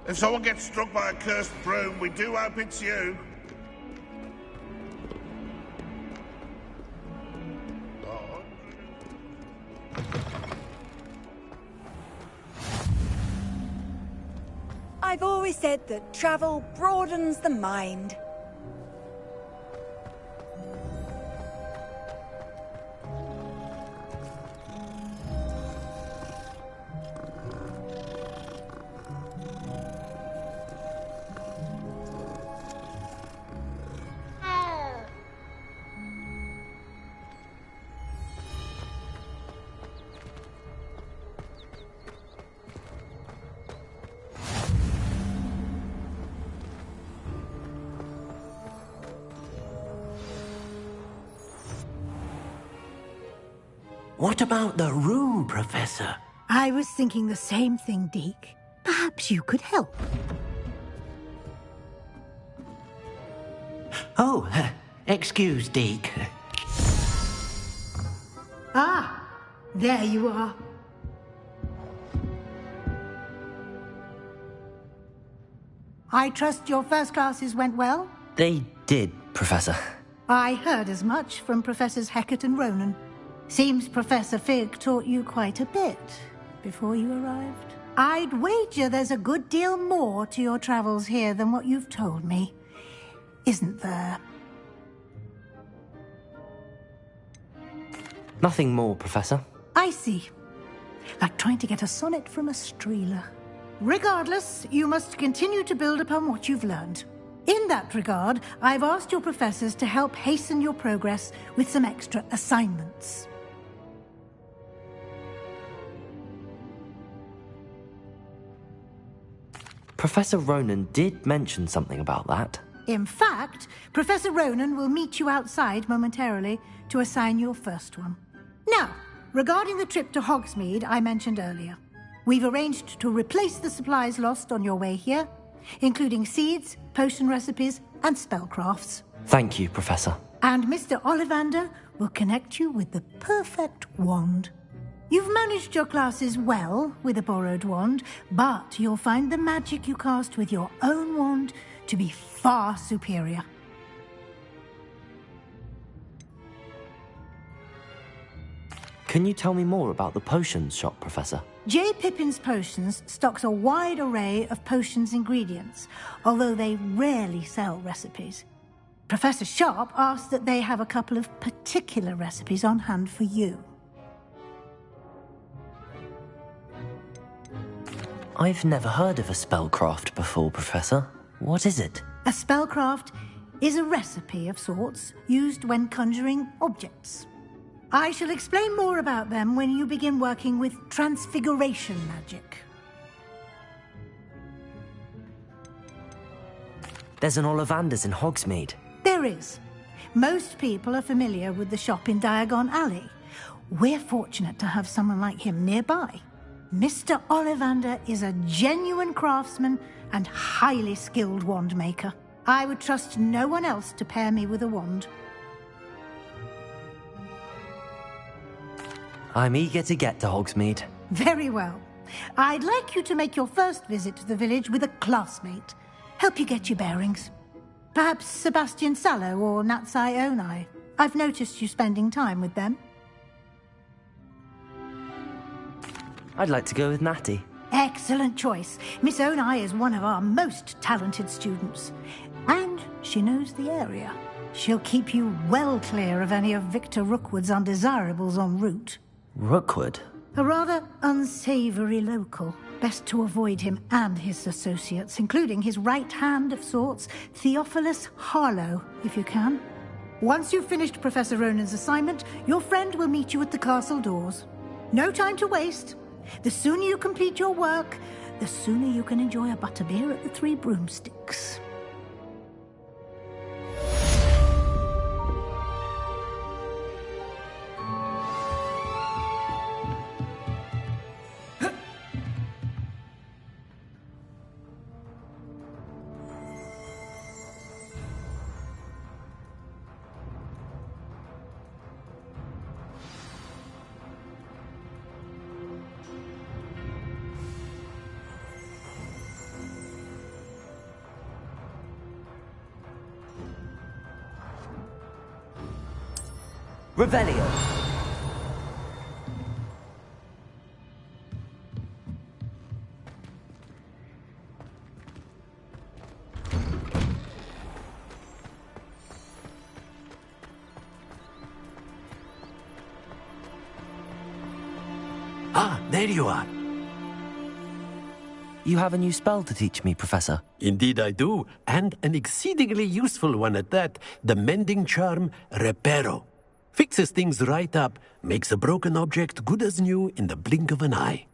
If someone gets struck by a cursed broom, we do hope it's you. I've always said that travel broadens the mind. What about the room, Professor? I was thinking the same thing, Deke. Perhaps you could help. Oh, excuse, Deke. Ah, there you are. I trust your first classes went well? They did, Professor. I heard as much from Professors Hecat and Ronan. Seems Professor Fig taught you quite a bit before you arrived. I'd wager there's a good deal more to your travels here than what you've told me. Isn't there? Nothing more, Professor. I see. Like trying to get a sonnet from a streeler. Regardless, you must continue to build upon what you've learned. In that regard, I've asked your professors to help hasten your progress with some extra assignments. Professor Ronan did mention something about that. In fact, Professor Ronan will meet you outside momentarily to assign your first one. Now, regarding the trip to Hogsmeade I mentioned earlier, we've arranged to replace the supplies lost on your way here, including seeds, potion recipes, and spellcrafts. Thank you, Professor. And Mr. Ollivander will connect you with the perfect wand. You've managed your classes well with a borrowed wand, but you'll find the magic you cast with your own wand to be far superior. Can you tell me more about the potions shop, Professor? J. Pippin's Potions stocks a wide array of potions ingredients, although they rarely sell recipes. Professor Sharp asked that they have a couple of particular recipes on hand for you. I've never heard of a spellcraft before, Professor. What is it? A spellcraft is a recipe of sorts used when conjuring objects. I shall explain more about them when you begin working with transfiguration magic. There's an Ollivander's in Hogsmeade. There is. Most people are familiar with the shop in Diagon Alley. We're fortunate to have someone like him nearby. Mr. Ollivander is a genuine craftsman and highly skilled wand maker. I would trust no one else to pair me with a wand. I'm eager to get to Hogsmeade. Very well. I'd like you to make your first visit to the village with a classmate. Help you get your bearings. Perhaps Sebastian Sallow or Natsai Onai. I've noticed you spending time with them. I'd like to go with Natty. Excellent choice. Miss Onai is one of our most talented students. And she knows the area. She'll keep you well clear of any of Victor Rookwood's undesirables en route. Rookwood? A rather unsavoury local. Best to avoid him and his associates, including his right hand of sorts, Theophilus Harlow, if you can. Once you've finished Professor Ronan's assignment, your friend will meet you at the castle doors. No time to waste. The sooner you complete your work, the sooner you can enjoy a butterbeer at the Three Broomsticks. Revelio. Ah, there you are. You have a new spell to teach me, Professor. Indeed I do, and an exceedingly useful one at that. The mending charm, Reparo. Fixes things right up, makes a broken object good as new in the blink of an eye.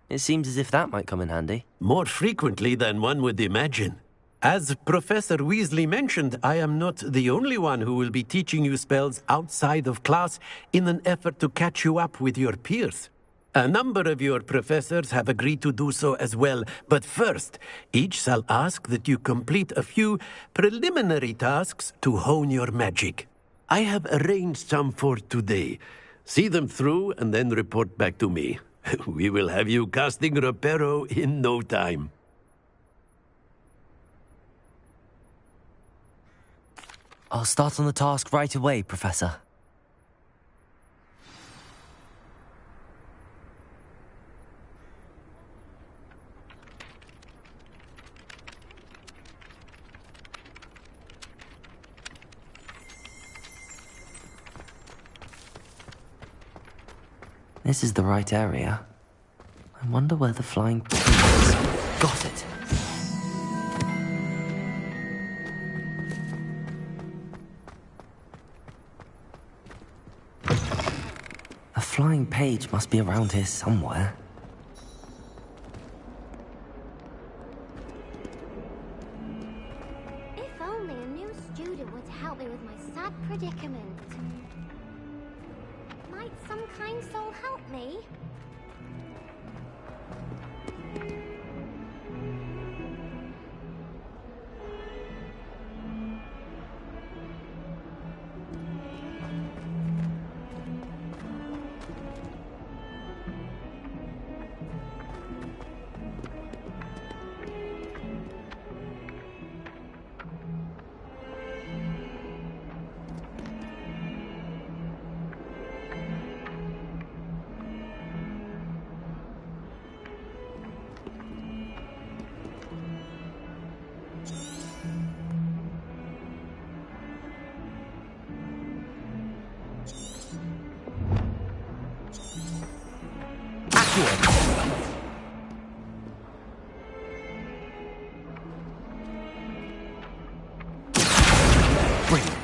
It seems as if that might come in handy. More frequently than one would imagine. As Professor Weasley mentioned, I am not the only one who will be teaching you spells outside of class in an effort to catch you up with your peers. A number of your professors have agreed to do so as well, but first, each shall ask that you complete a few preliminary tasks to hone your magic. I have arranged some for today. See them through and then report back to me. We will have you casting Reparo in no time. I'll start on the task right away, Professor. This is the right area. I wonder where the flying pig is. Got it. A flying page must be around here somewhere. If only a new student were to help me with my sad predicament. Might some kind soul help me? onward! Brilliant.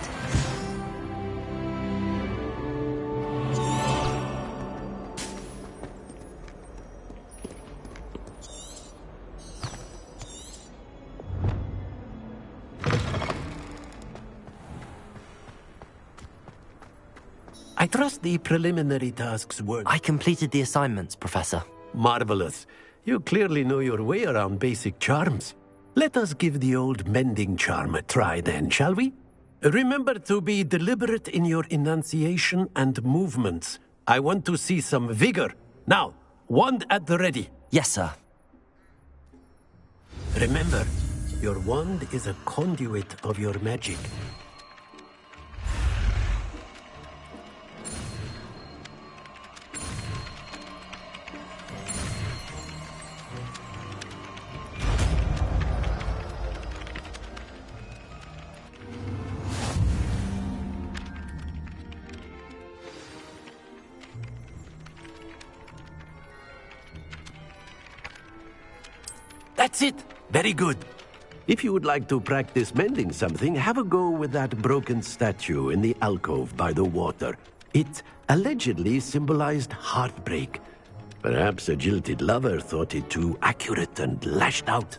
I trust the preliminary tasks were... I completed the assignments, Professor. Marvelous. You clearly know your way around basic charms. Let us give the old mending charm a try then, shall we? Remember to be deliberate in your enunciation and movements. I want to see some vigor. Now, wand at the ready. Yes, sir. Remember, your wand is a conduit of your magic. That's it. Very good. If you would like to practice mending something, have a go with that broken statue in the alcove by the water. It allegedly symbolized heartbreak. Perhaps a jilted lover thought it too accurate and lashed out.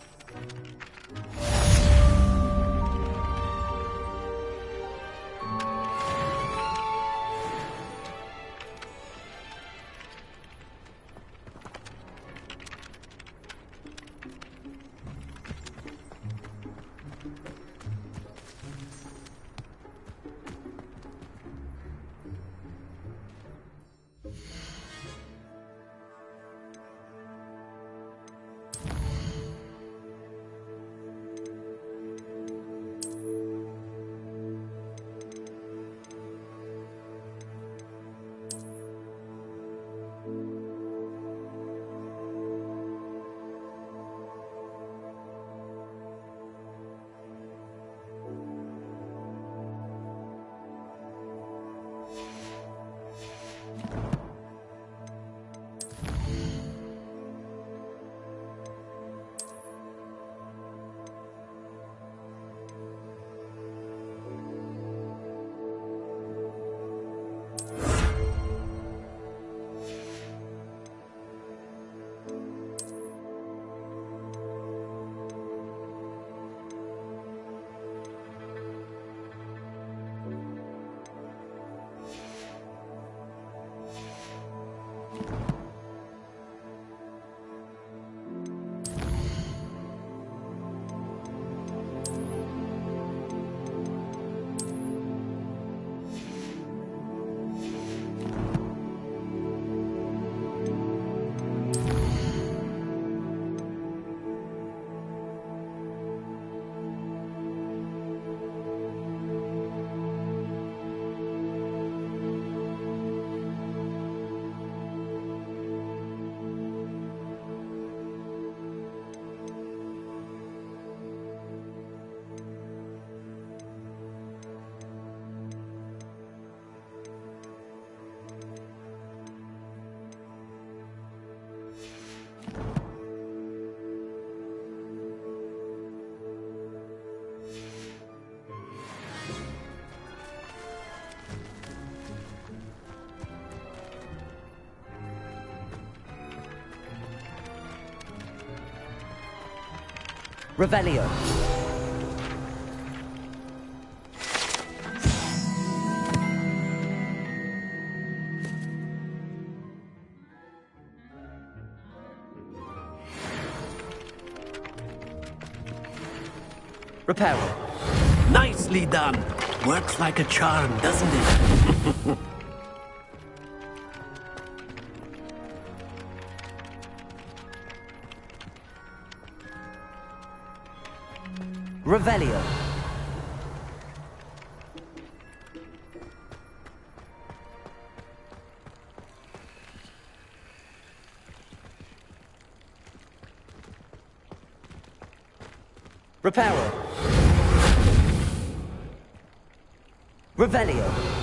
Revelio. Reparo. Nicely done. Works like a charm, doesn't it? Revelio. Reparo. Revelio.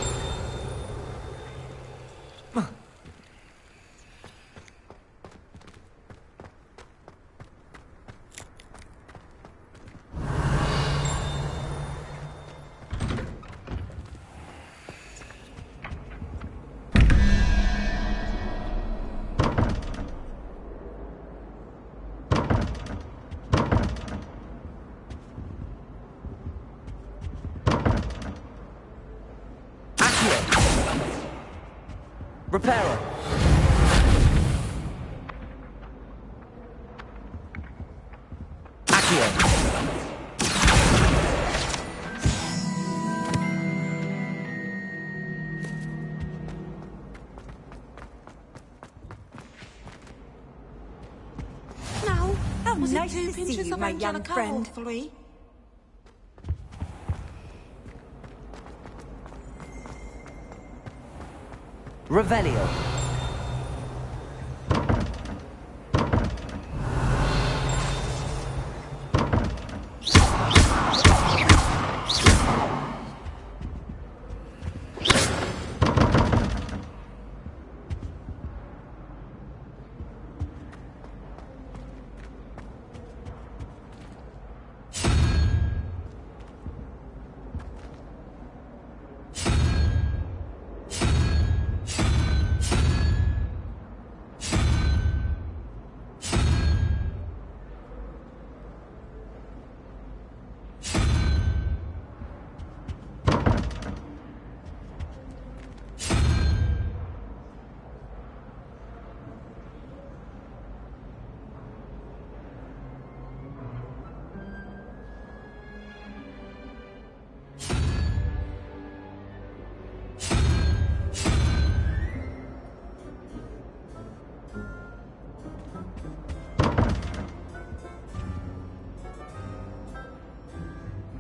Reparo. Accio. Now, that was Nice nice to to see see you, you, my young Angelica, friend. hopefully. Revelio.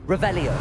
Revelio.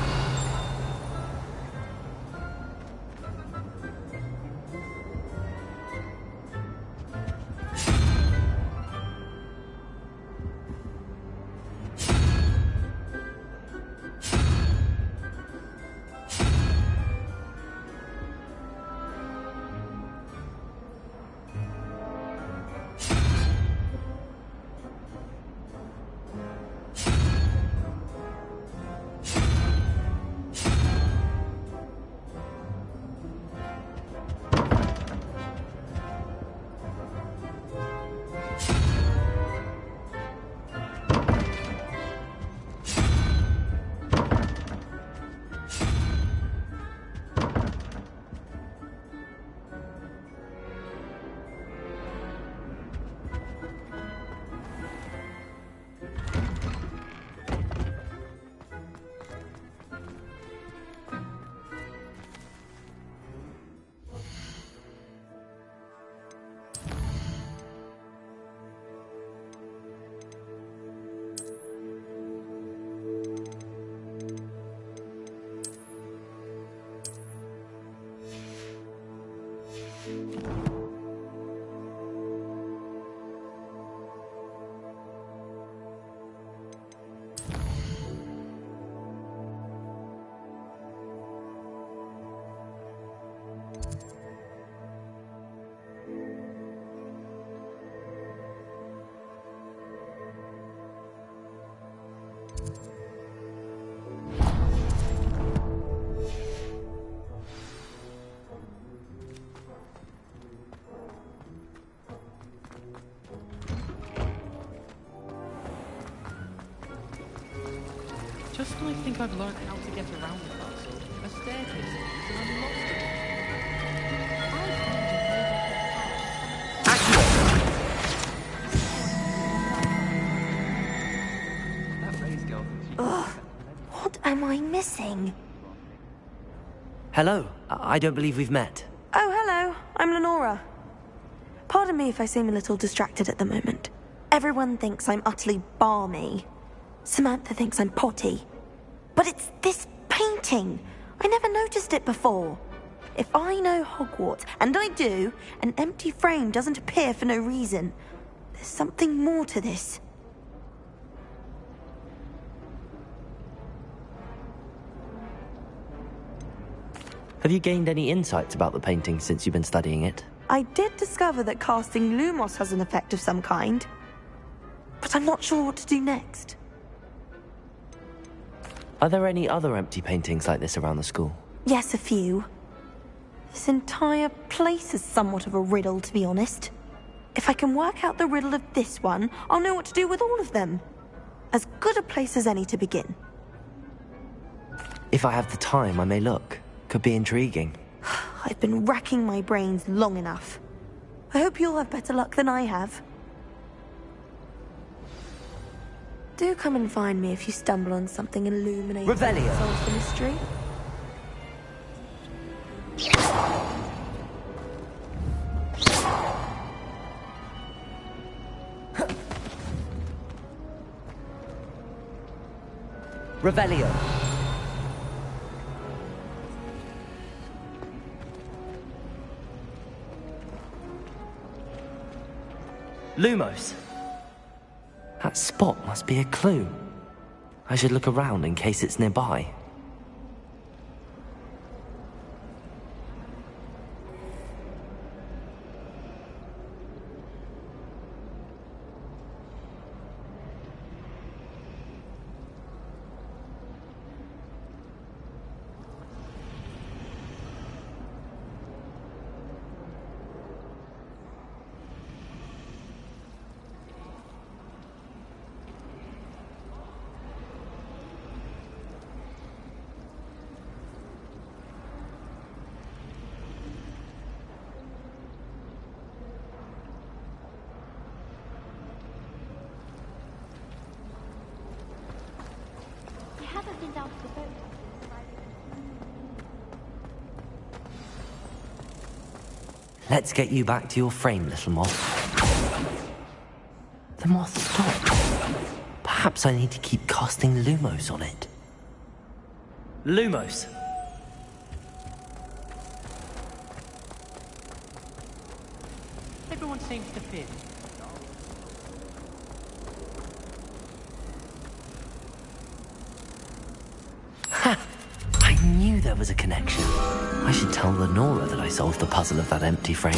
Just when I think I've learned how to get around the castle, a staircase appears and I'm lost again. Ugh, what am I missing? Hello. I don't believe we've met. Oh, hello. I'm Lenora. Pardon me if I seem a little distracted at the moment. Everyone thinks I'm utterly balmy. Samantha thinks I'm potty. But it's this painting. I never noticed it before. If I know Hogwarts, and I do, an empty frame doesn't appear for no reason. There's something more to this. Have you gained any insights about the painting since you've been studying it? I did discover that casting Lumos has an effect of some kind. But I'm not sure what to do next. Are there any other empty paintings like this around the school? Yes, a few. This entire place is somewhat of a riddle, to be honest. If I can work out the riddle of this one, I'll know what to do with all of them. As good a place as any to begin. If I have the time, I may look. Could be intriguing. I've been racking my brains long enough. I hope you'll have better luck than I have. Do come and find me if you stumble on something illuminating Revelio. that solves the mystery. Revelio. Lumos. That spot must be a clue. I should look around in case it's nearby. Let's get you back to your frame, little moth. The moth stopped. Perhaps I need to keep casting Lumos on it. Lumos. Everyone seems to fit. Ha! I knew there was a connection. I should tell Lenora that I solved the puzzle of that empty frame.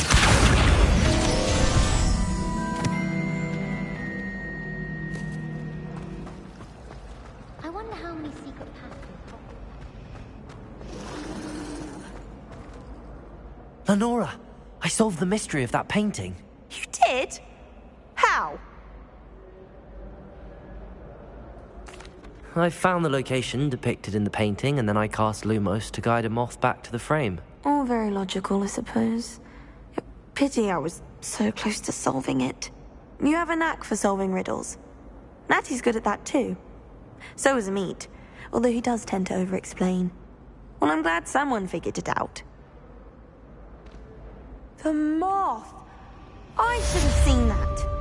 I wonder how many secret passages. Lenora! I solved the mystery of that painting. You did? How? I found the location depicted in the painting, and then I cast Lumos to guide a moth back to the frame. All very logical, I suppose. Pity I was so close to solving it. You have a knack for solving riddles. Natty's good at that too. So is Meat, although he does tend to over-explain. Well, I'm glad someone figured it out. The moth! I should have seen that.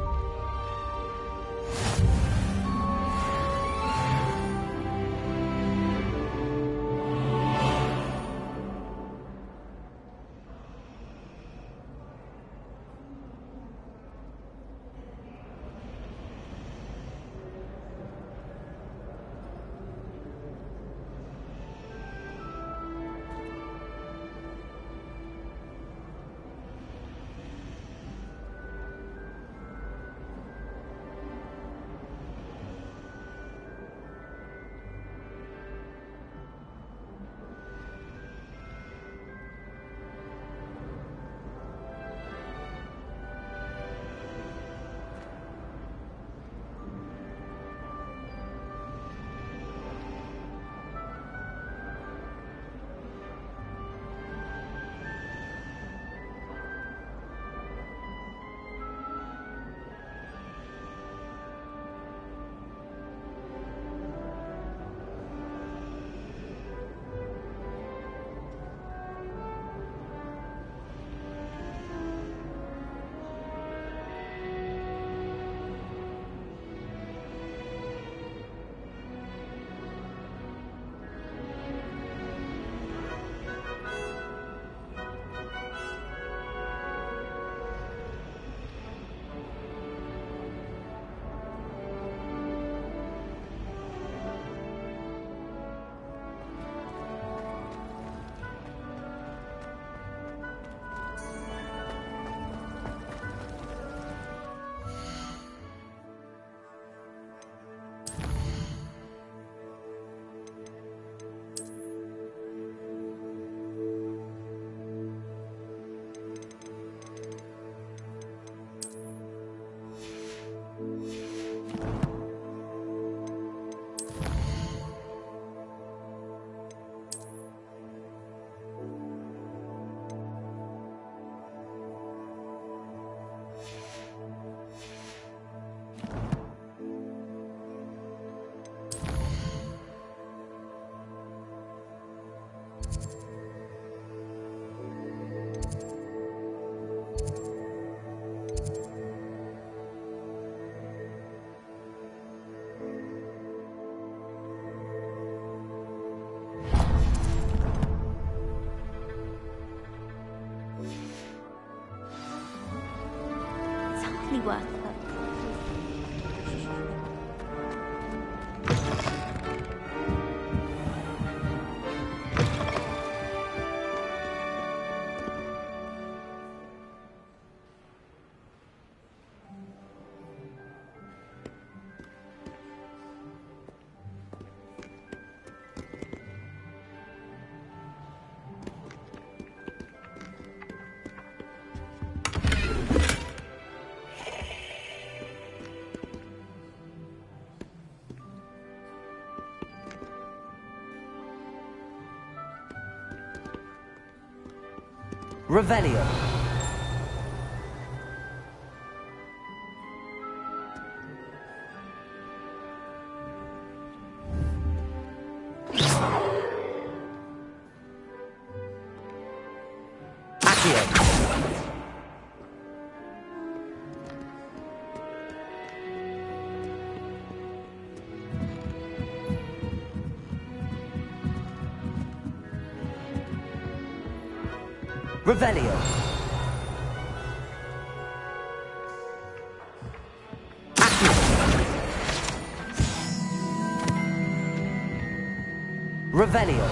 It's hardly worth it. Revelio. Revelio. Revelio.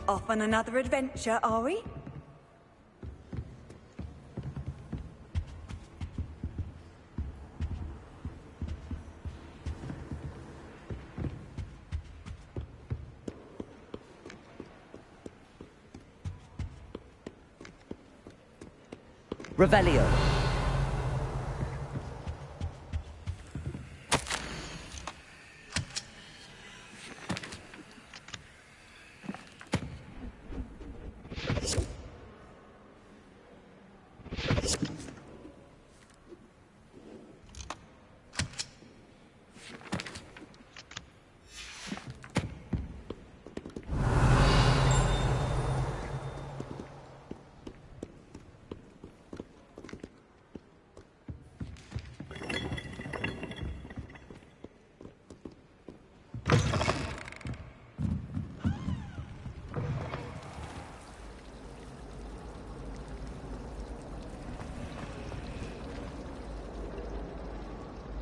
Off on another adventure, are we? Revelio.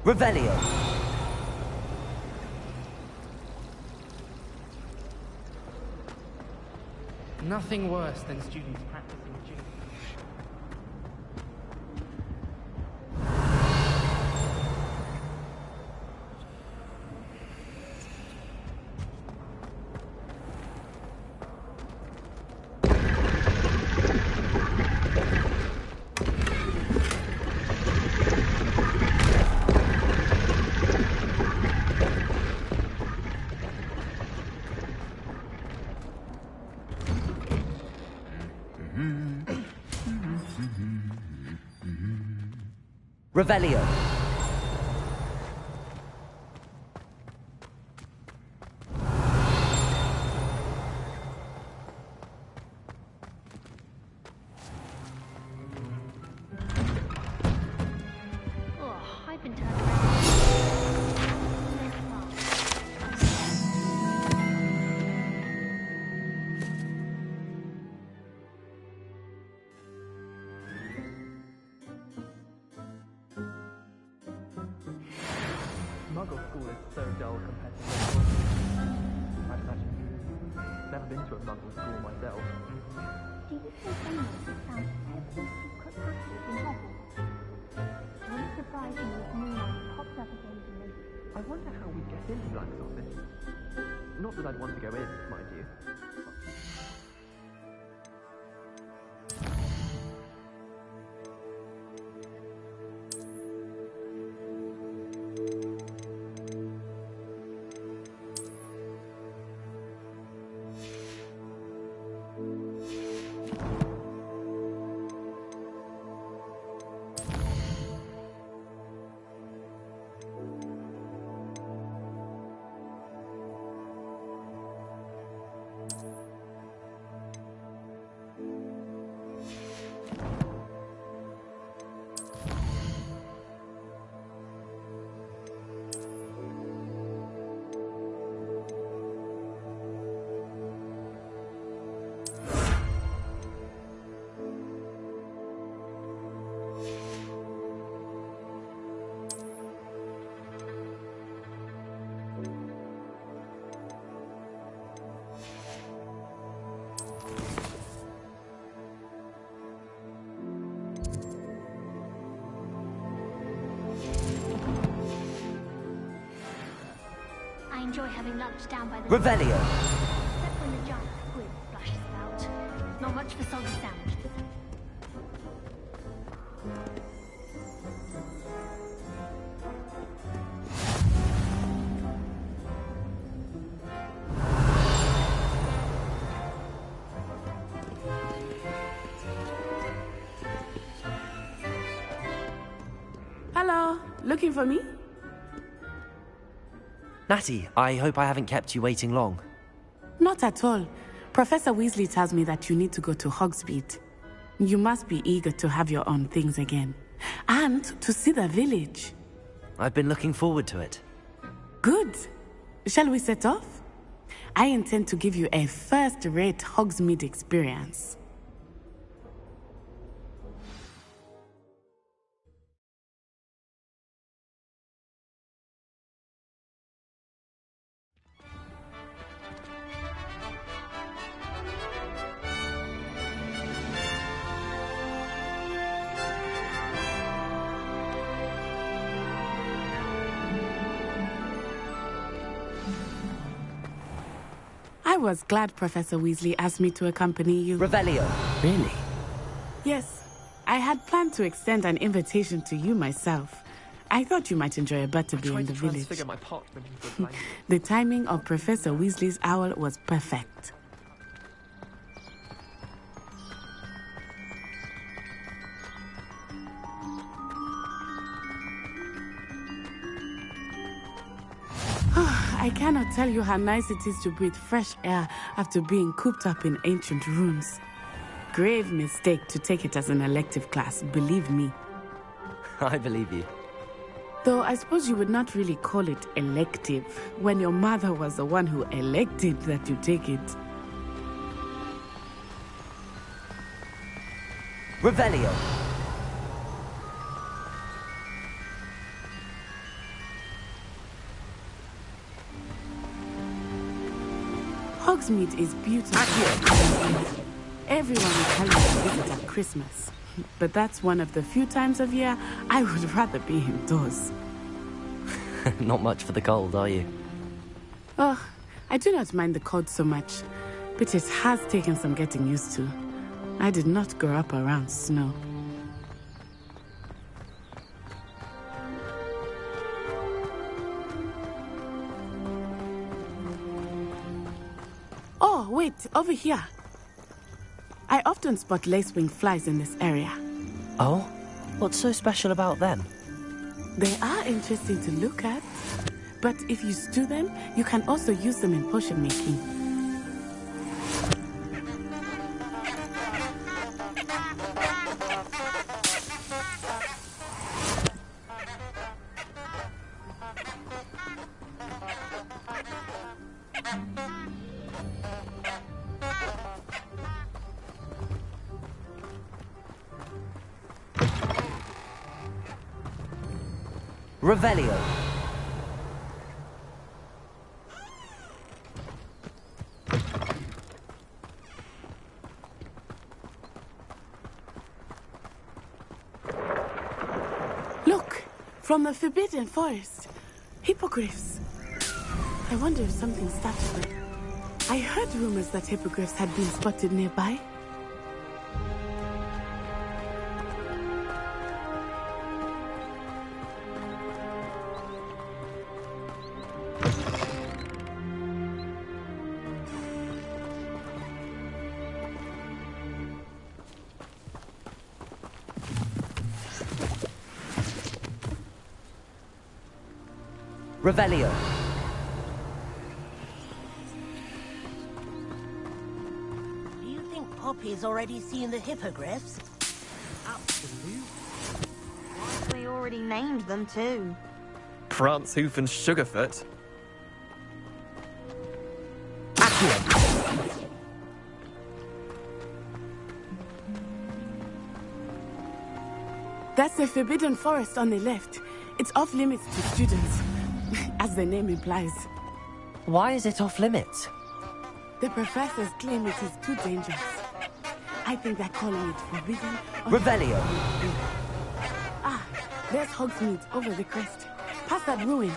Revelio. Nothing worse than students practicing gym. Revelio. Oh, I've been Muggle school is so dull compared to Hogwarts. I'd imagine. Never been to a Muggle school myself. Do you think anyone found every secret passage in Hogwarts? Wouldn't surprise me if new one pops up occasionally. I wonder how we get into Black's office. Not that I'd want to go in, mind you. enjoy having lunch down by the... Revelio! Except when the giant squid splashes about. Not much for soggy sandwiches. Hello, looking for me? Natty, I hope I haven't kept you waiting long. Not at all. Professor Weasley tells me that you need to go to Hogsmeade. You must be eager to have your own things again. And to see the village. I've been looking forward to it. Good. Shall we set off? I intend to give you a first-rate Hogsmeade experience. I was glad Professor Weasley asked me to accompany you. Revelio. Really? Yes. I had planned to extend an invitation to you myself. I thought you might enjoy a butterbeer in the village. My parchment into a blanket. The timing of Professor Weasley's owl was perfect. I cannot tell you how nice it is to breathe fresh air after being cooped up in ancient ruins. Grave mistake to take it as an elective class, believe me. I believe you. Though I suppose you would not really call it elective when your mother was the one who elected that you take it. Revelio. Hogsmeade is beautiful. Everyone will tell you to visit at Christmas. But that's one of the few times of year I would rather be indoors. Not much for the cold, are you? Oh, I do not mind the cold so much, but it has taken some getting used to. I did not grow up around snow. Oh, wait, over here. I often spot lacewing flies in this area. Oh? What's so special about them? They are interesting to look at, but if you stew them, you can also use them in potion making. Revelio. Look, from the Forbidden Forest. Hippogriffs. I wonder if something started them. I heard rumors that hippogriffs had been spotted nearby. Revelio. Do you think Poppy's already seen the hippogriffs? Absolutely. We already named them too. Prance, Hoof, and Sugarfoot. That's the Forbidden Forest on the left. It's off limits to students, as the name implies. Why is it off limits? The professors claim it is too dangerous. I think they're calling it forbidden. Revelio. Ah, there's Hogsmeade over the crest. Past that ruin.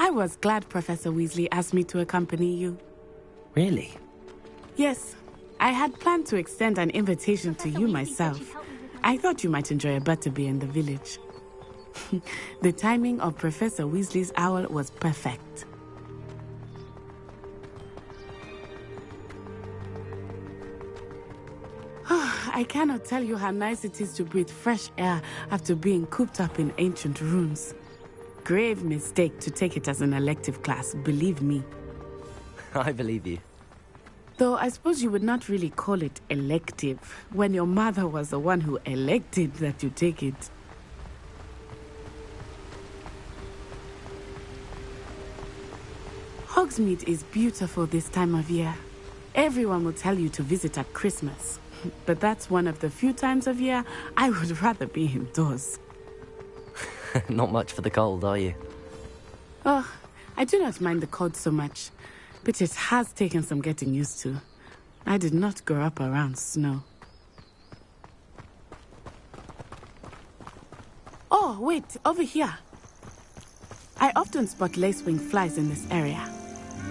I was glad Professor Weasley asked me to accompany you. Really? Yes, I had planned to extend an invitation to you myself. I thought you might enjoy a butterbeer in the village. The timing of Professor Weasley's owl was perfect. I cannot tell you how nice it is to breathe fresh air after being cooped up in ancient rooms. Grave mistake to take it as an elective class, believe me. I believe you. Though I suppose you would not really call it elective when your mother was the one who elected that you take it. Hogsmeade is beautiful this time of year. Everyone will tell you to visit at Christmas. But that's one of the few times of year I would rather be indoors. Not much for the cold, are you? Oh, I do not mind the cold so much, but it has taken some getting used to. I did not grow up around snow. Oh, wait, over here. I often spot lacewing flies in this area.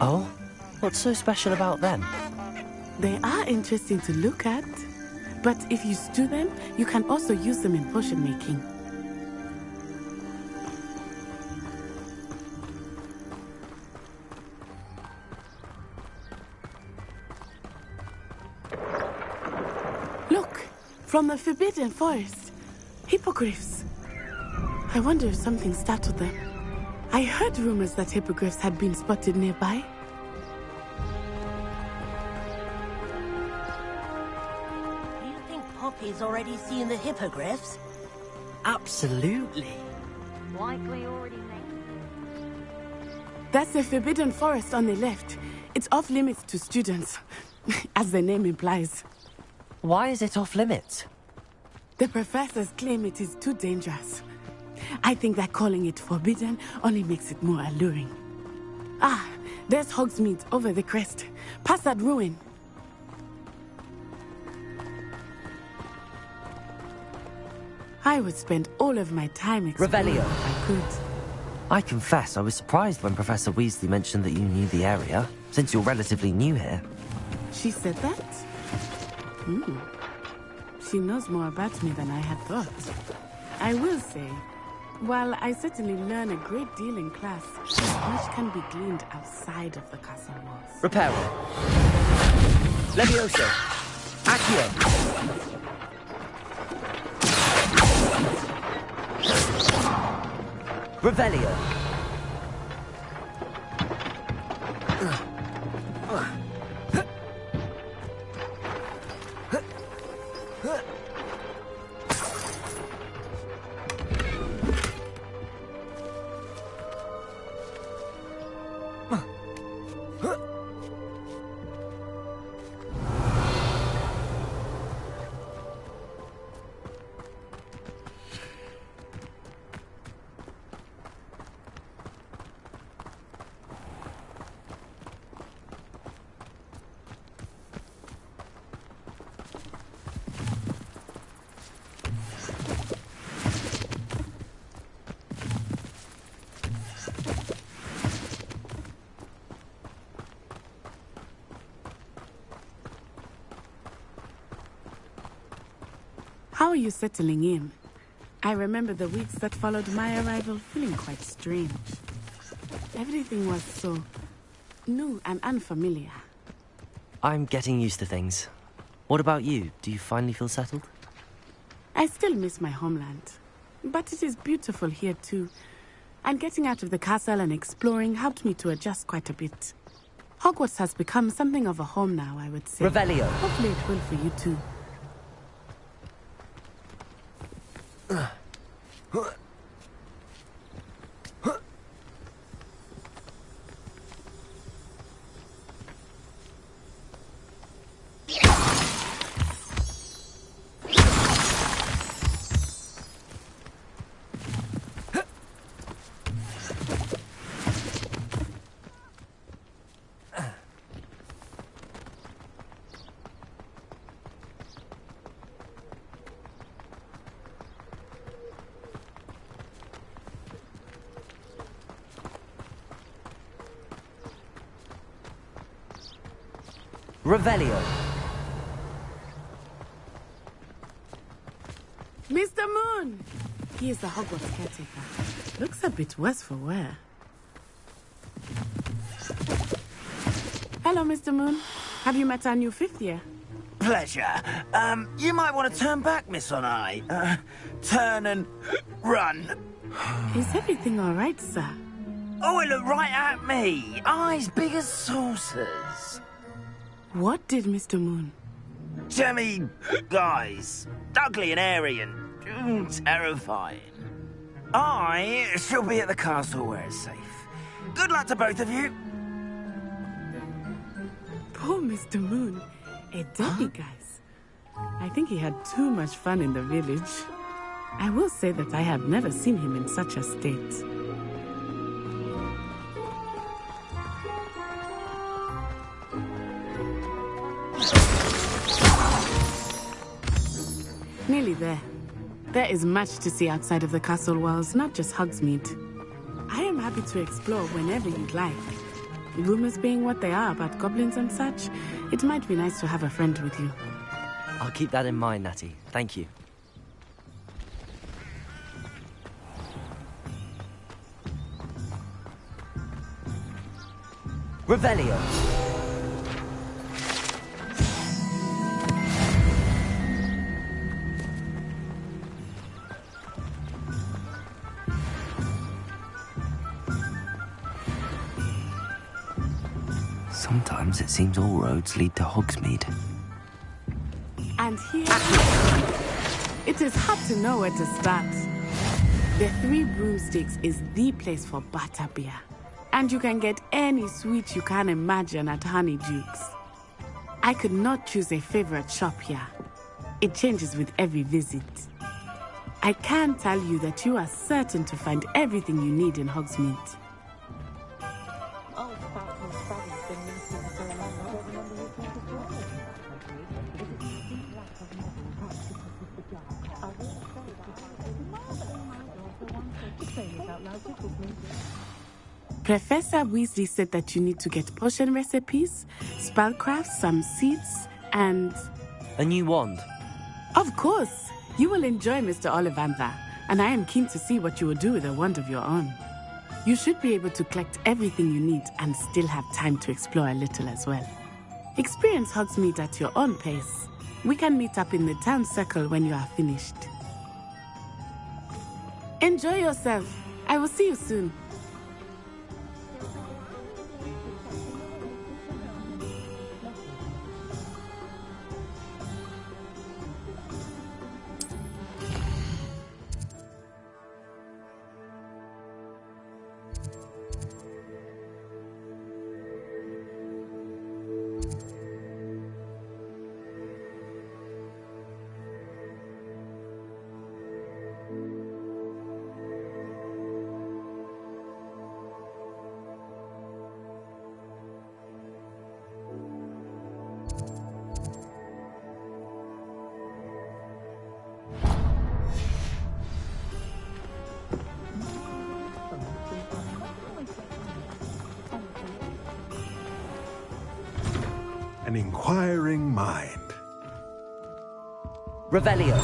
Oh? What's so special about them? They are interesting to look at, but if you stew them, you can also use them in potion making. Look, from the Forbidden Forest, hippogriffs. I wonder if something startled them. I heard rumors that hippogriffs had been spotted nearby. Poppy's already seen the hippogriffs? Absolutely. Likely already made. That's the Forbidden Forest on the left. It's off limits to students, as the name implies. Why is it off limits? The professors claim it is too dangerous. I think that calling it forbidden only makes it more alluring. Ah, there's Hogsmeade over the crest. Past that ruin. I would spend all of my time exploring Revelio. if I could. I confess I was surprised when Professor Weasley mentioned that you knew the area, since you're relatively new here. She said that? She knows more about me than I had thought. I will say, while I certainly learn a great deal in class, much can be gleaned outside of the castle walls. Reparo. Levioso. Accio. Revelio. How are you settling in? I remember the weeks that followed my arrival feeling quite strange. Everything was so new and unfamiliar. I'm getting used to things. What about you? Do you finally feel settled? I still miss my homeland, but it is beautiful here too. And getting out of the castle and exploring helped me to adjust quite a bit. Hogwarts has become something of a home now, I would say. Revelio. Hopefully it will for you too. Revelio. Mr. Moon! He is the Hogwarts caretaker. Looks a bit worse for wear. Hello, Mr. Moon. Have you met our new fifth year? Pleasure. You might want to turn back, Miss On-Eye. Turn and run. Is everything all right, sir? Oh, it looked right at me. Eyes big as saucers. What did Mr. Moon? Jemmy guys. Ugly and airy and terrifying. I shall be at the castle where it's safe. Good luck to both of you. Poor Mr. Moon. A guys. I think he had too much fun in the village. I will say that I have never seen him in such a state. Nearly there. There is much to see outside of the castle walls, not just Hogsmeade. I am happy to explore whenever you'd like. Rumors being what they are about goblins and such, it might be nice to have a friend with you. I'll keep that in mind, Natty. Thank you. Revelio. Sometimes it seems all roads lead to Hogsmeade. And here... It is hard to know where to start. The Three Broomsticks is the place for butterbeer. And you can get any sweet you can imagine at Honeydukes. I could not choose a favorite shop here. It changes with every visit. I can tell you that you are certain to find everything you need in Hogsmeade. Professor Weasley said that you need to get potion recipes, spellcrafts, some seeds, and... A new wand? Of course! You will enjoy Mr. Ollivander, and I am keen to see what you will do with a wand of your own. You should be able to collect everything you need and still have time to explore a little as well. Experience Hogsmeade at your own pace. We can meet up in the town circle when you are finished. Enjoy yourself. I will see you soon. An inquiring mind. Revelio.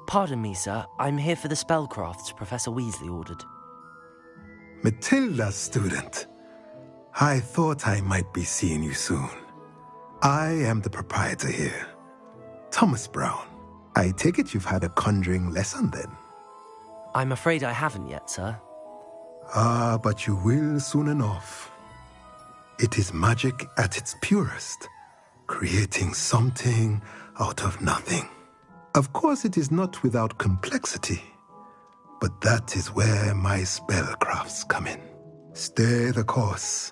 Pardon me, sir. I'm here for the spellcrafts Professor Weasley ordered. Matilda's student. I thought I might be seeing you soon. I am the proprietor here, Thomas Brown. I take it you've had a conjuring lesson then? I'm afraid I haven't yet, sir. Ah, but you will soon enough. It is magic at its purest, creating something out of nothing. Of course, it is not without complexity, But that is where my spellcrafts come in. Stay the course,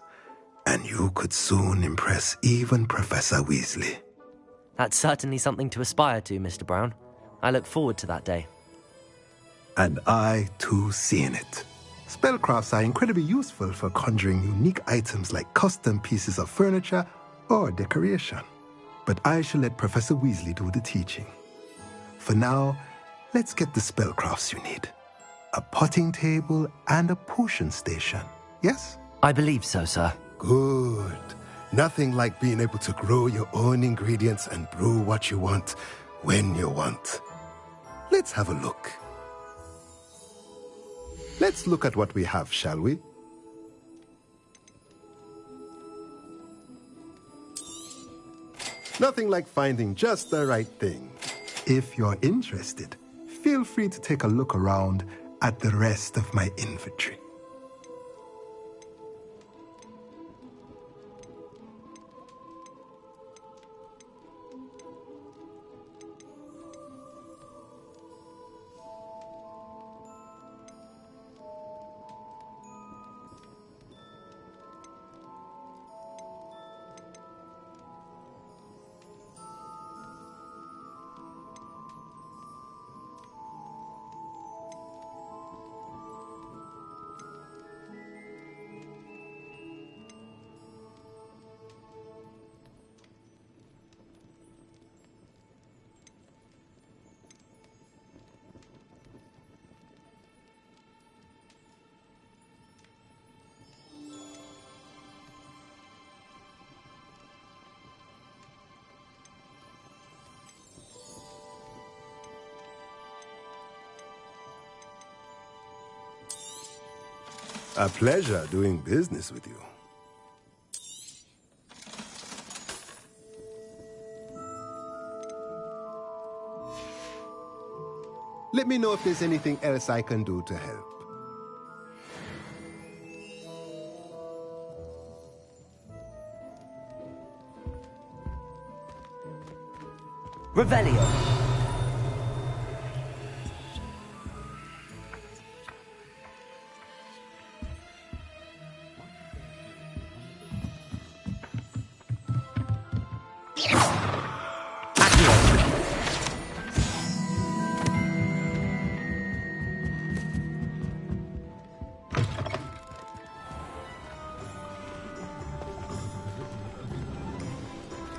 and you could soon impress even Professor Weasley. That's certainly something to aspire to, Mr. Brown. I look forward to that day. And I, too, see in it. Spellcrafts are incredibly useful for conjuring unique items like custom pieces of furniture or decoration. But I shall let Professor Weasley do the teaching. For now, let's get the spellcrafts you need. A potting table and a potion station, yes? I believe so, sir. Good. Nothing like being able to grow your own ingredients and brew what you want when you want. Let's have a look. Let's look at what we have, shall we? Nothing like finding just the right thing. If you're interested, feel free to take a look around at the rest of my inventory. A pleasure doing business with you. Let me know if there's anything else I can do to help. Revelio.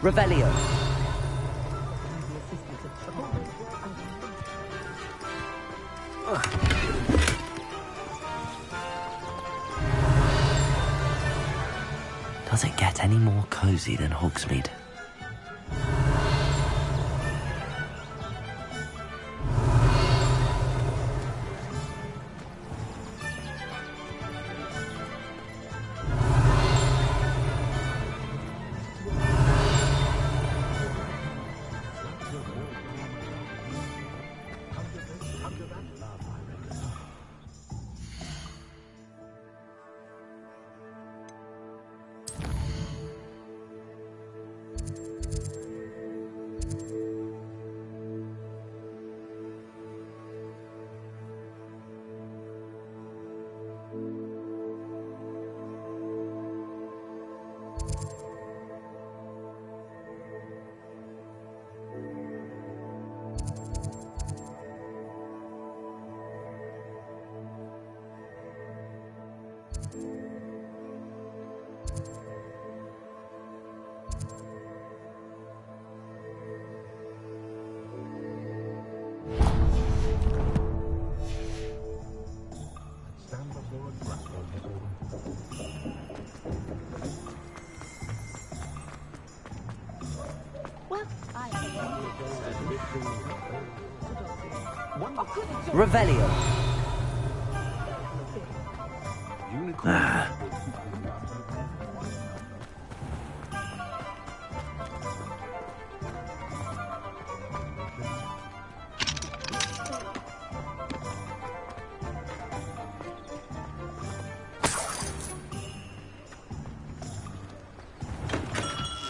Revelio. Does it get any more cozy than Hogsmeade? Revelio.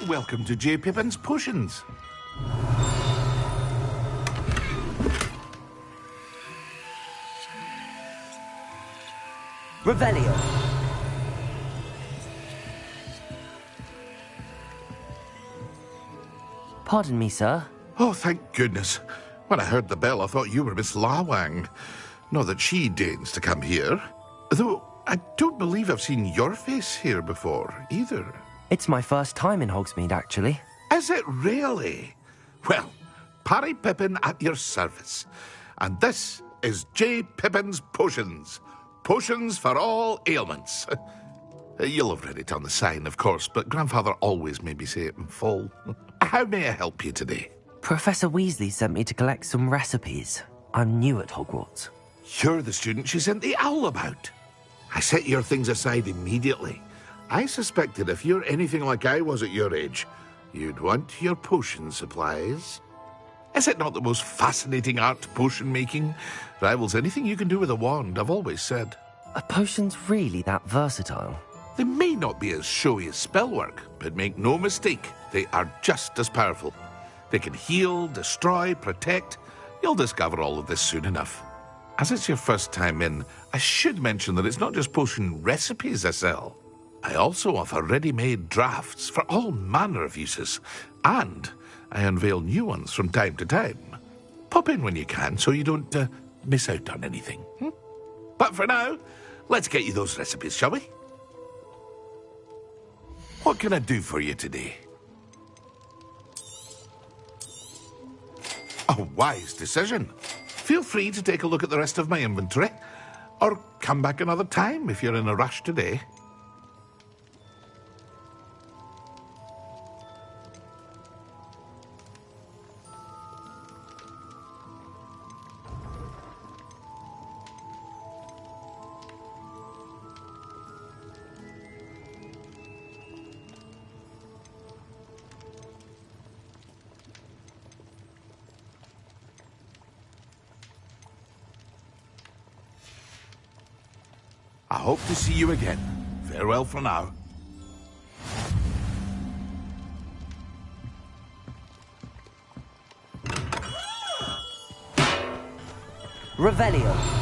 Welcome to J. Pippin's Potions. Revelio. Pardon me, sir. Oh, thank goodness. When I heard the bell, I thought you were Miss Lawang. Not that she deigns to come here. Though, I don't believe I've seen your face here before, either. It's my first time in Hogsmeade, actually. Is it really? Well, Parry Pippin at your service. And this is J. Pippin's Potions. Potions for all ailments. You'll have read it on the sign, of course, but Grandfather always made me say it in full. How may I help you today? Professor Weasley sent me to collect some recipes. I'm new at Hogwarts. You're the student she sent the owl about. I set your things aside immediately. I suspected if you're anything like I was at your age, you'd want your potion supplies. Is it not the most fascinating art, potion making? Rivals anything you can do with a wand, I've always said. Are potions really that versatile? They may not be as showy as spellwork, but make no mistake, they are just as powerful. They can heal, destroy, protect. You'll discover all of this soon enough. As it's your first time in, I should mention that it's not just potion recipes I sell. I also offer ready-made drafts for all manner of uses, and I unveil new ones from time to time. Pop in when you can so you don't miss out on anything. But for now, let's get you those recipes, shall we? What can I do for you today? A wise decision. Feel free to take a look at the rest of my inventory, or come back another time if you're in a rush today. I hope to see you again. Farewell for now. Revelio.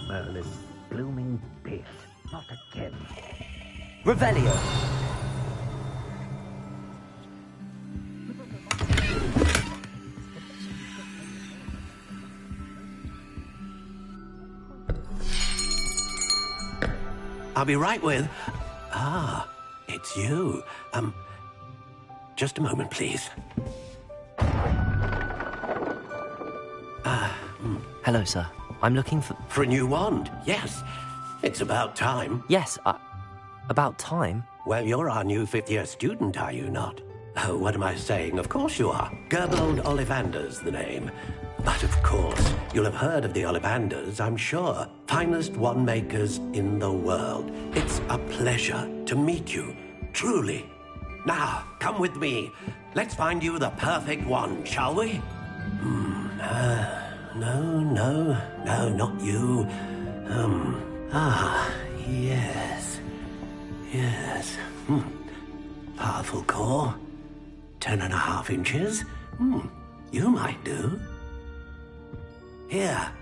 Merlin, blooming bitch. Not again. Revelio. I'll be right with... Ah, it's you. Just a moment, please. Hello, sir. I'm looking for... For a new wand, yes. It's about time. Yes, about time? Well, you're our new fifth-year student, are you not? Oh, what am I saying? Of course you are. Gerbold Ollivander's the name. But of course, you'll have heard of the Ollivanders, I'm sure. Finest wand makers in the world. It's a pleasure to meet you, truly. Now, come with me. Let's find you the perfect wand, shall we? No, not you. Yes. Powerful core. 10.5 inches. You might do. Here,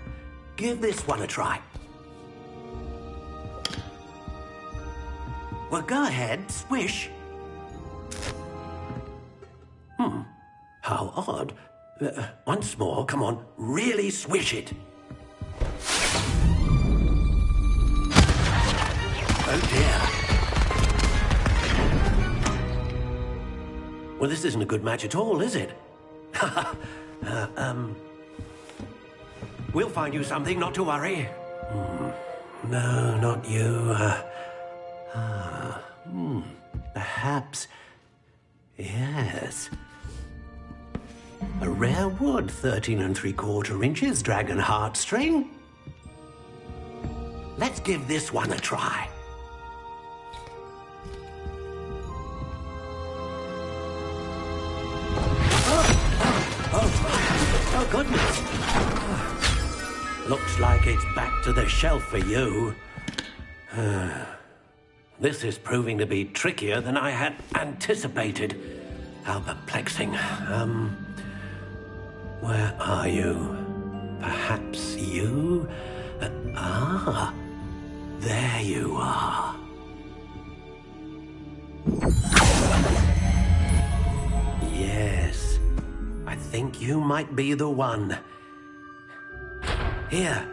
give this one a try. Well, go ahead, swish. How odd. Once more, come on, really swish it. Oh dear. Well, this isn't a good match at all, is it? We'll find you something, not to worry. No, not you. Perhaps. Yes. A rare wood, 13 3/4 inches, dragon heartstring. Let's give this one a try. Oh, goodness. Looks like it's back to the shelf for you. This is proving to be trickier than I had anticipated. How perplexing. Where are you? Perhaps you? There you are. Yes, I think you might be the one. Here,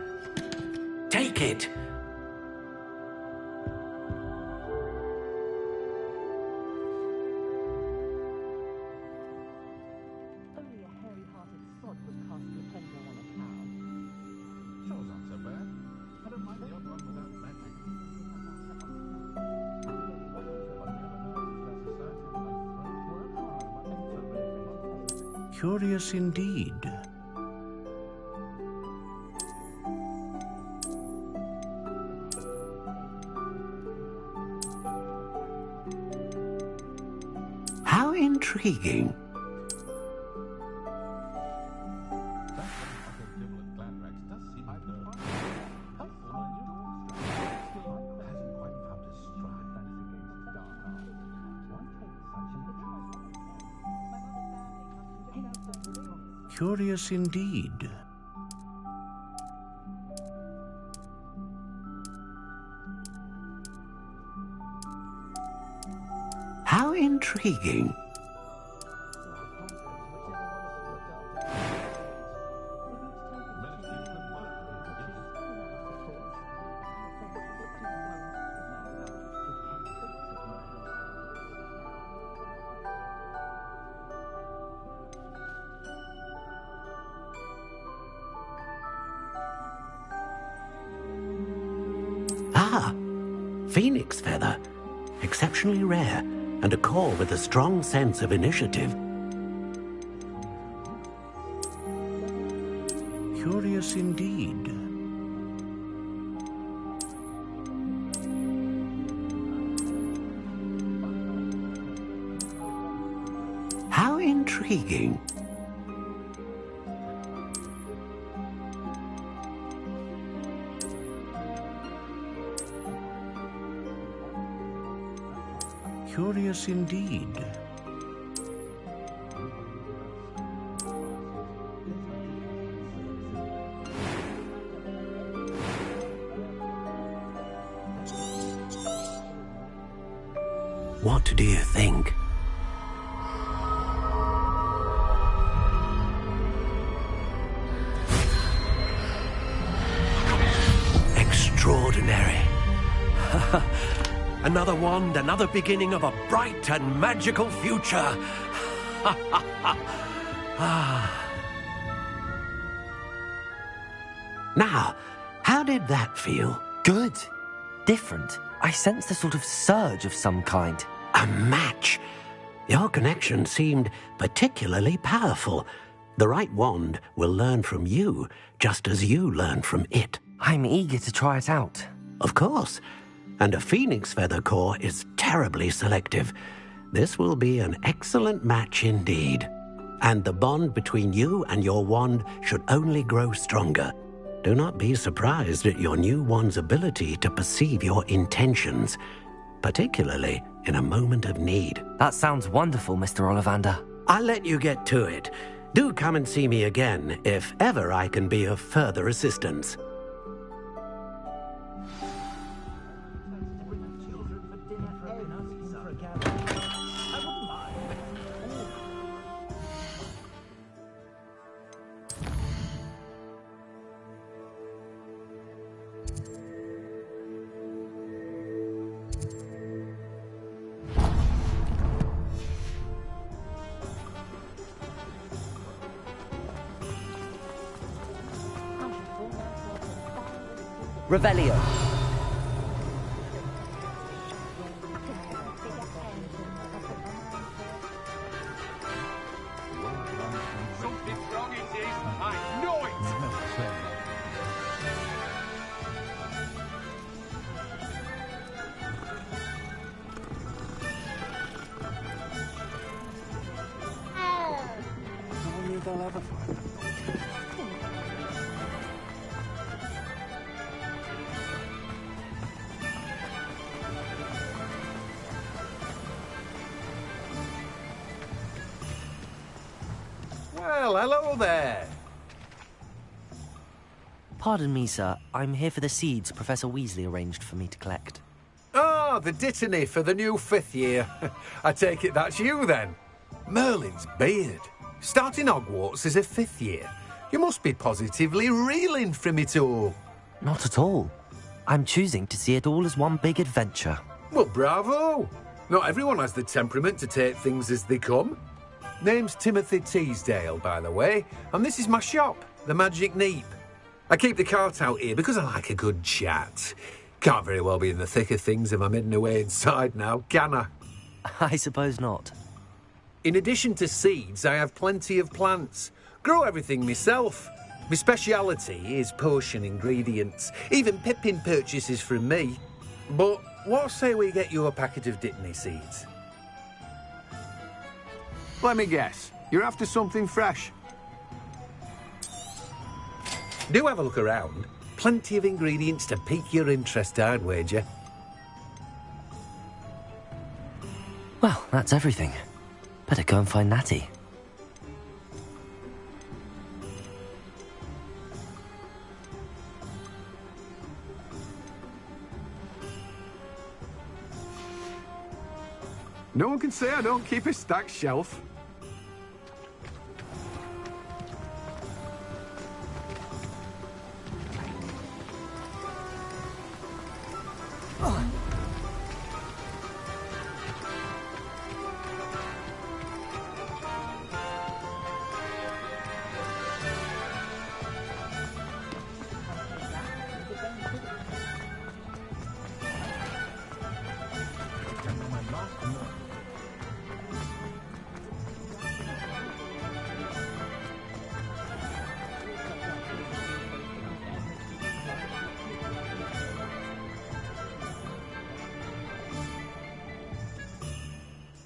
take it. Curious indeed. How intriguing. Curious indeed. How intriguing. Phoenix feather. Exceptionally rare, and a core with a strong sense of initiative. Curious indeed. How intriguing. Curious indeed. What do you think? Extraordinary. Another wand, another beginning of a bright and magical future. Now, how did that feel? Good. Different. I sensed a sort of surge of some kind. A match. Your connection seemed particularly powerful. The right wand will learn from you, just as you learn from it. I'm eager to try it out. Of course. And a phoenix feather core is terribly selective. This will be an excellent match indeed. And the bond between you and your wand should only grow stronger. Do not be surprised at your new wand's ability to perceive your intentions, particularly in a moment of need. That sounds wonderful, Mr. Ollivander. I'll let you get to it. Do come and see me again if ever I can be of further assistance. Revelio. Something's wrong, it is. I know it. They'll ever find. Well, hello there. Pardon me, sir. I'm here for the seeds Professor Weasley arranged for me to collect. Ah, the dittany for the new 5th year. I take it that's you, then. Merlin's beard. Starting Hogwarts as a 5th year. You must be positively reeling from it all. Not at all. I'm choosing to see it all as one big adventure. Well, bravo. Not everyone has the temperament to take things as they come. Name's Timothy Teasdale, by the way, and this is my shop, the Magic Neep. I keep the cart out here because I like a good chat. Can't very well be in the thick of things if I'm hidden away inside now, can I? I suppose not. In addition to seeds, I have plenty of plants. Grow everything myself. My speciality is potion ingredients. Even Pippin purchases from me. But what say we get you a packet of Dittany seeds? Let me guess. You're after something fresh. Do have a look around. Plenty of ingredients to pique your interest, I'd wager. Well, that's everything. Better go and find Natty. No one can say I don't keep a stacked shelf.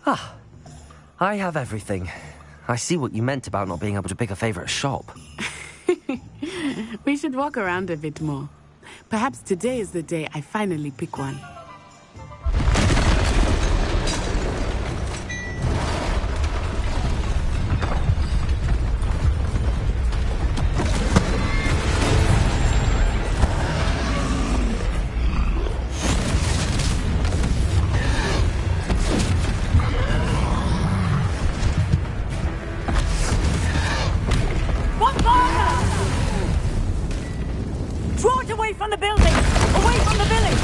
Ah, I have everything. I see what you meant about not being able to pick a favourite shop. We should walk around a bit more. Perhaps today is the day I finally pick one. Draw it away from the building! Away from the village!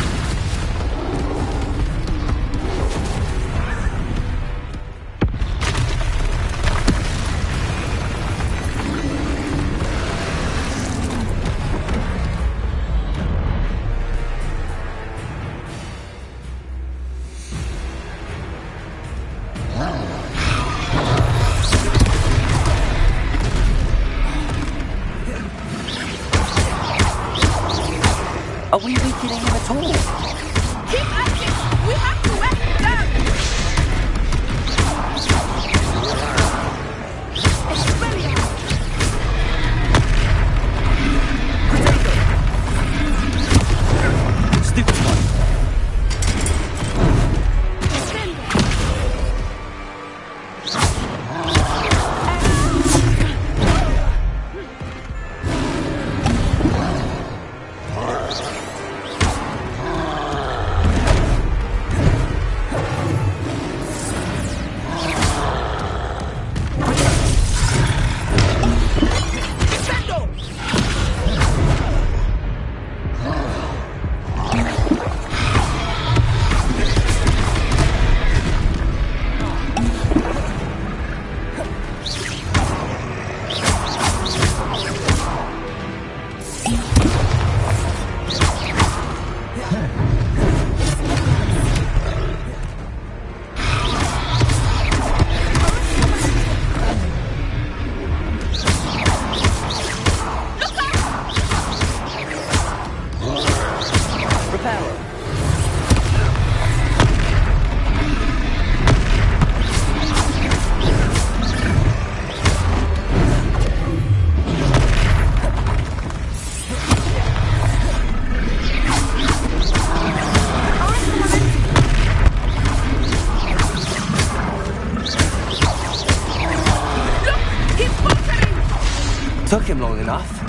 Took him long enough.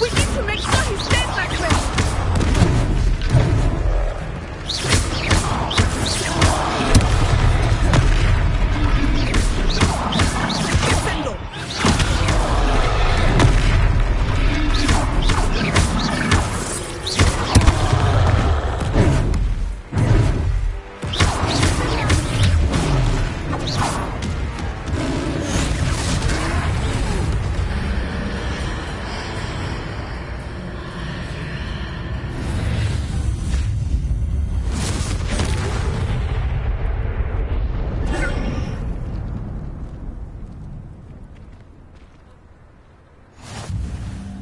We need to make sure he stays that way!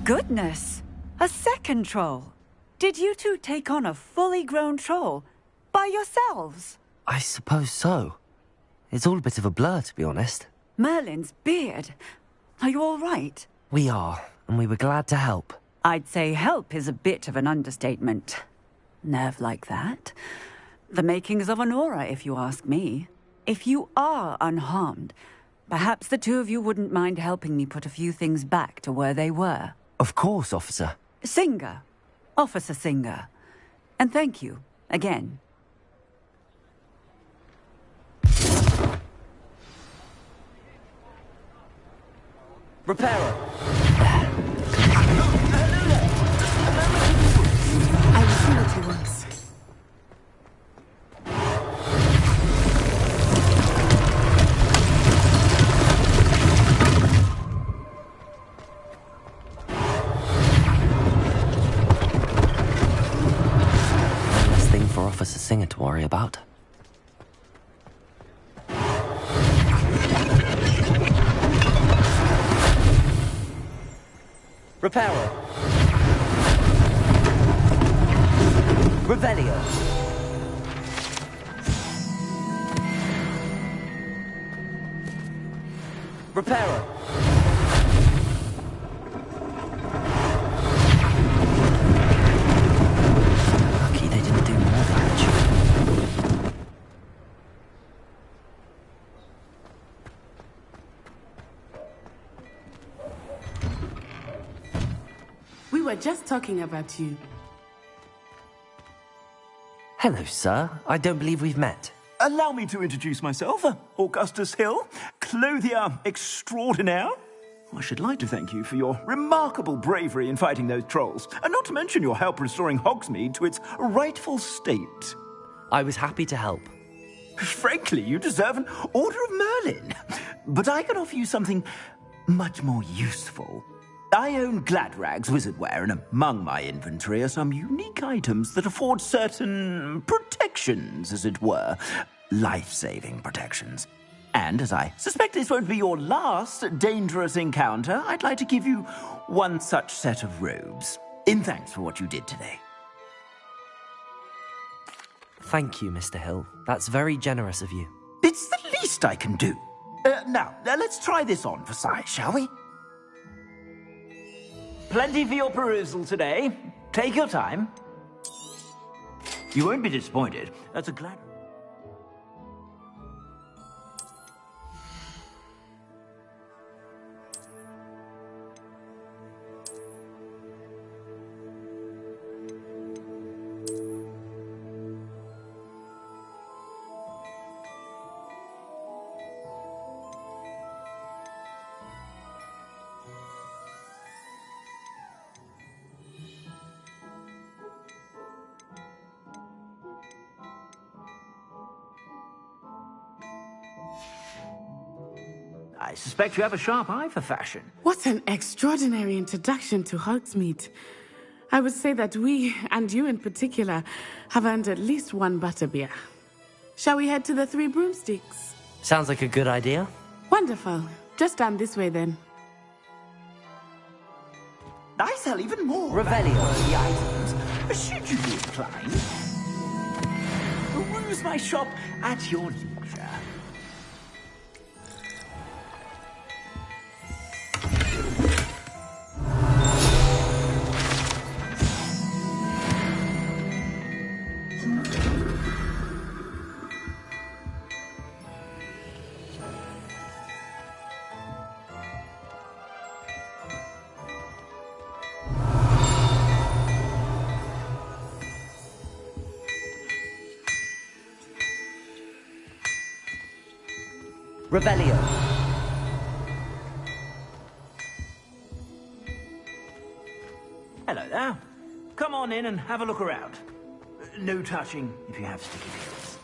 Goodness! A second troll! Did you two take on a fully grown troll? By yourselves? I suppose so. It's all a bit of a blur, to be honest. Merlin's beard. Are you all right? We are, and we were glad to help. I'd say help is a bit of an understatement. Nerve like that. The makings of an aura, if you ask me. If you are unharmed, perhaps the two of you wouldn't mind helping me put a few things back to where they were. Of course, officer. Singer. Officer Singer. And thank you, again. Repairer. I will see what he wants. Less thing for Officer Singer to worry about. Repairer. Revelio. Repairer. Lucky they didn't do more damage. We were just talking about you. Hello, sir. I don't believe we've met. Allow me to introduce myself, Augustus Hill, clothier extraordinaire. I should like to thank you for your remarkable bravery in fighting those trolls, and not to mention your help restoring Hogsmeade to its rightful state. I was happy to help. Frankly, you deserve an Order of Merlin. But I can offer you something much more useful. I own Gladrag's wizardware, and among my inventory are some unique items that afford certain protections, as it were. Life-saving protections. And as I suspect this won't be your last dangerous encounter, I'd like to give you one such set of robes, in thanks for what you did today. Thank you, Mr. Hill. That's very generous of you. It's the least I can do. Now, let's try this on for size, shall we? Plenty for your perusal today. Take your time. You won't be disappointed. That's a glad... I suspect you have a sharp eye for fashion. What an extraordinary introduction to Hogsmeade. I would say that we, and you in particular, have earned at least one butterbeer. Shall we head to the Three Broomsticks? Sounds like a good idea. Wonderful. Just down this way then. I sell even more Revelio. the items, should you be inclined. Peruse my shop at your leisure. Revelio. Hello there. Come on in and have a look around. No touching if you have sticky fingers.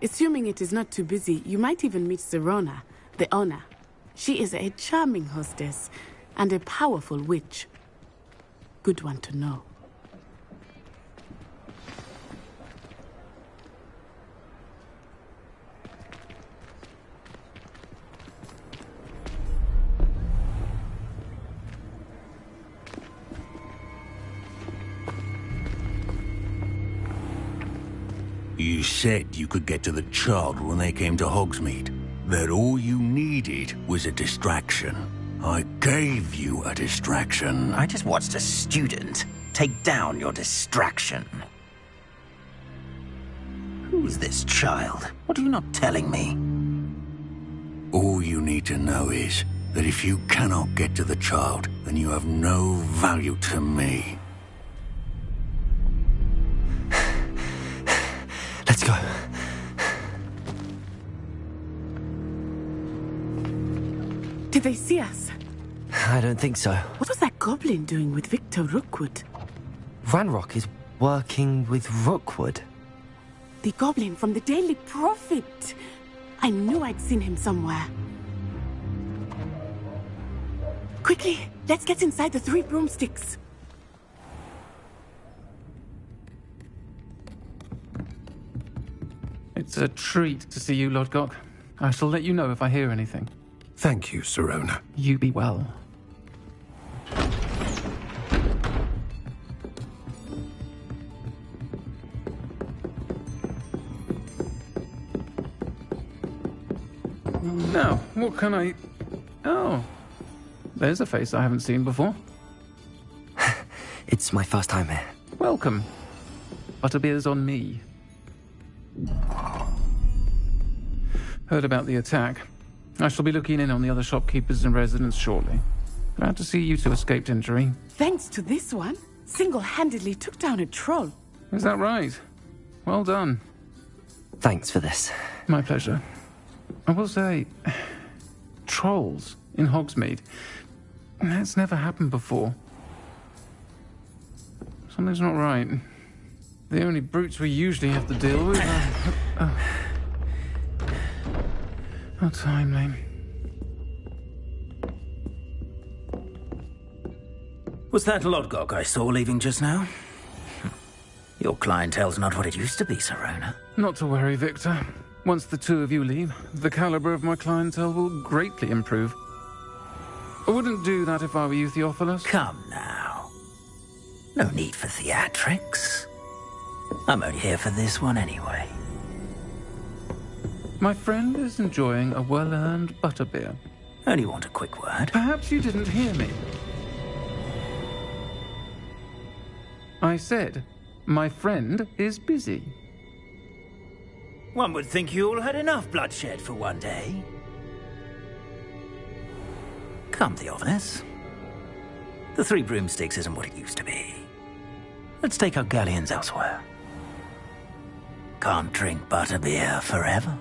Assuming it is not too busy, you might even meet Sirona, the owner. She is a charming hostess and a powerful witch. Good one to know. You said you could get to the child when they came to Hogsmeade. That all you needed was a distraction. I gave you a distraction. I just watched a student take down your distraction. Who's this child? What are you not telling me? All you need to know is that if you cannot get to the child, then you have no value to me. Let's go. Did they see us? I don't think so. What was that goblin doing with Victor Rookwood? Ranrock is working with Rookwood. The goblin from the Daily Prophet. I knew I'd seen him somewhere. Quickly, let's get inside the 3 broomsticks. It's a treat to see you, Lodgok. I shall let you know if I hear anything. Thank you, Sirona. You be well. Now, what can I... Oh, there's a face I haven't seen before. It's my first time here. Welcome. Butterbeer's on me. Heard about the attack. I shall be looking in on the other shopkeepers and residents shortly. Glad to see you two escaped injury. Thanks to this one, single-handedly took down a troll. Is that right? Well done. Thanks for this. My pleasure. I will say, trolls in Hogsmeade. That's never happened before. Something's not right. The only brutes we usually have to deal with are... How timely. Was that Lodgok I saw leaving just now? Your clientele's not what it used to be, Sirona. Not to worry, Victor. Once the two of you leave, the caliber of my clientele will greatly improve. I wouldn't do that if I were you, Theophilus. Come now. No need for theatrics. I'm only here for this one anyway. My friend is enjoying a well-earned butterbeer. Only want a quick word. Perhaps you didn't hear me. I said, my friend is busy. One would think you all had enough bloodshed for one day. Come, Theophilus. The 3 broomsticks isn't what it used to be. Let's take our galleons elsewhere. Can't drink butterbeer forever.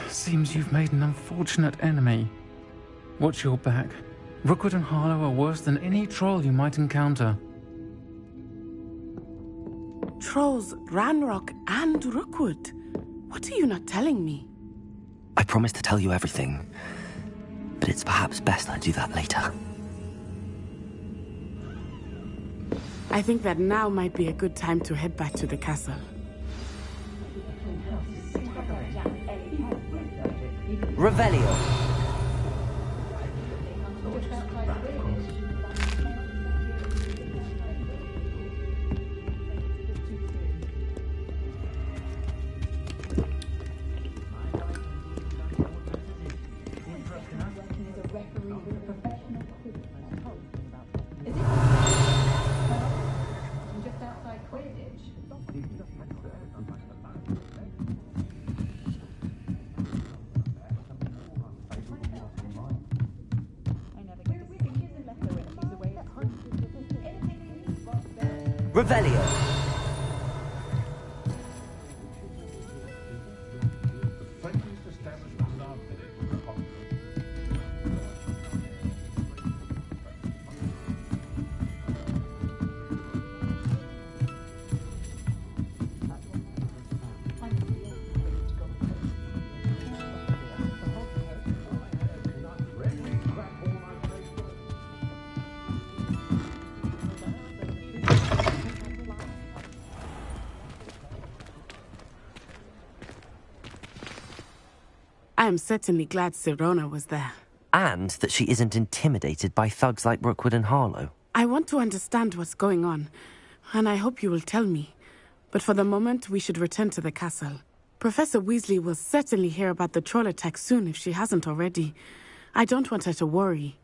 Seems you've made an unfortunate enemy. Watch your back. Rookwood and Harlow are worse than any troll you might encounter. Trolls, Ranrock, and Rookwood. What are you not telling me? I promised to tell you everything, but it's perhaps best I do that later. I think that now might be a good time to head back to the castle. Revelio. Revelio. I am certainly glad Sirona was there. And that she isn't intimidated by thugs like Rookwood and Harlow. I want to understand what's going on, and I hope you will tell me. But for the moment, we should return to the castle. Professor Weasley will certainly hear about the troll attack soon if she hasn't already. I don't want her to worry.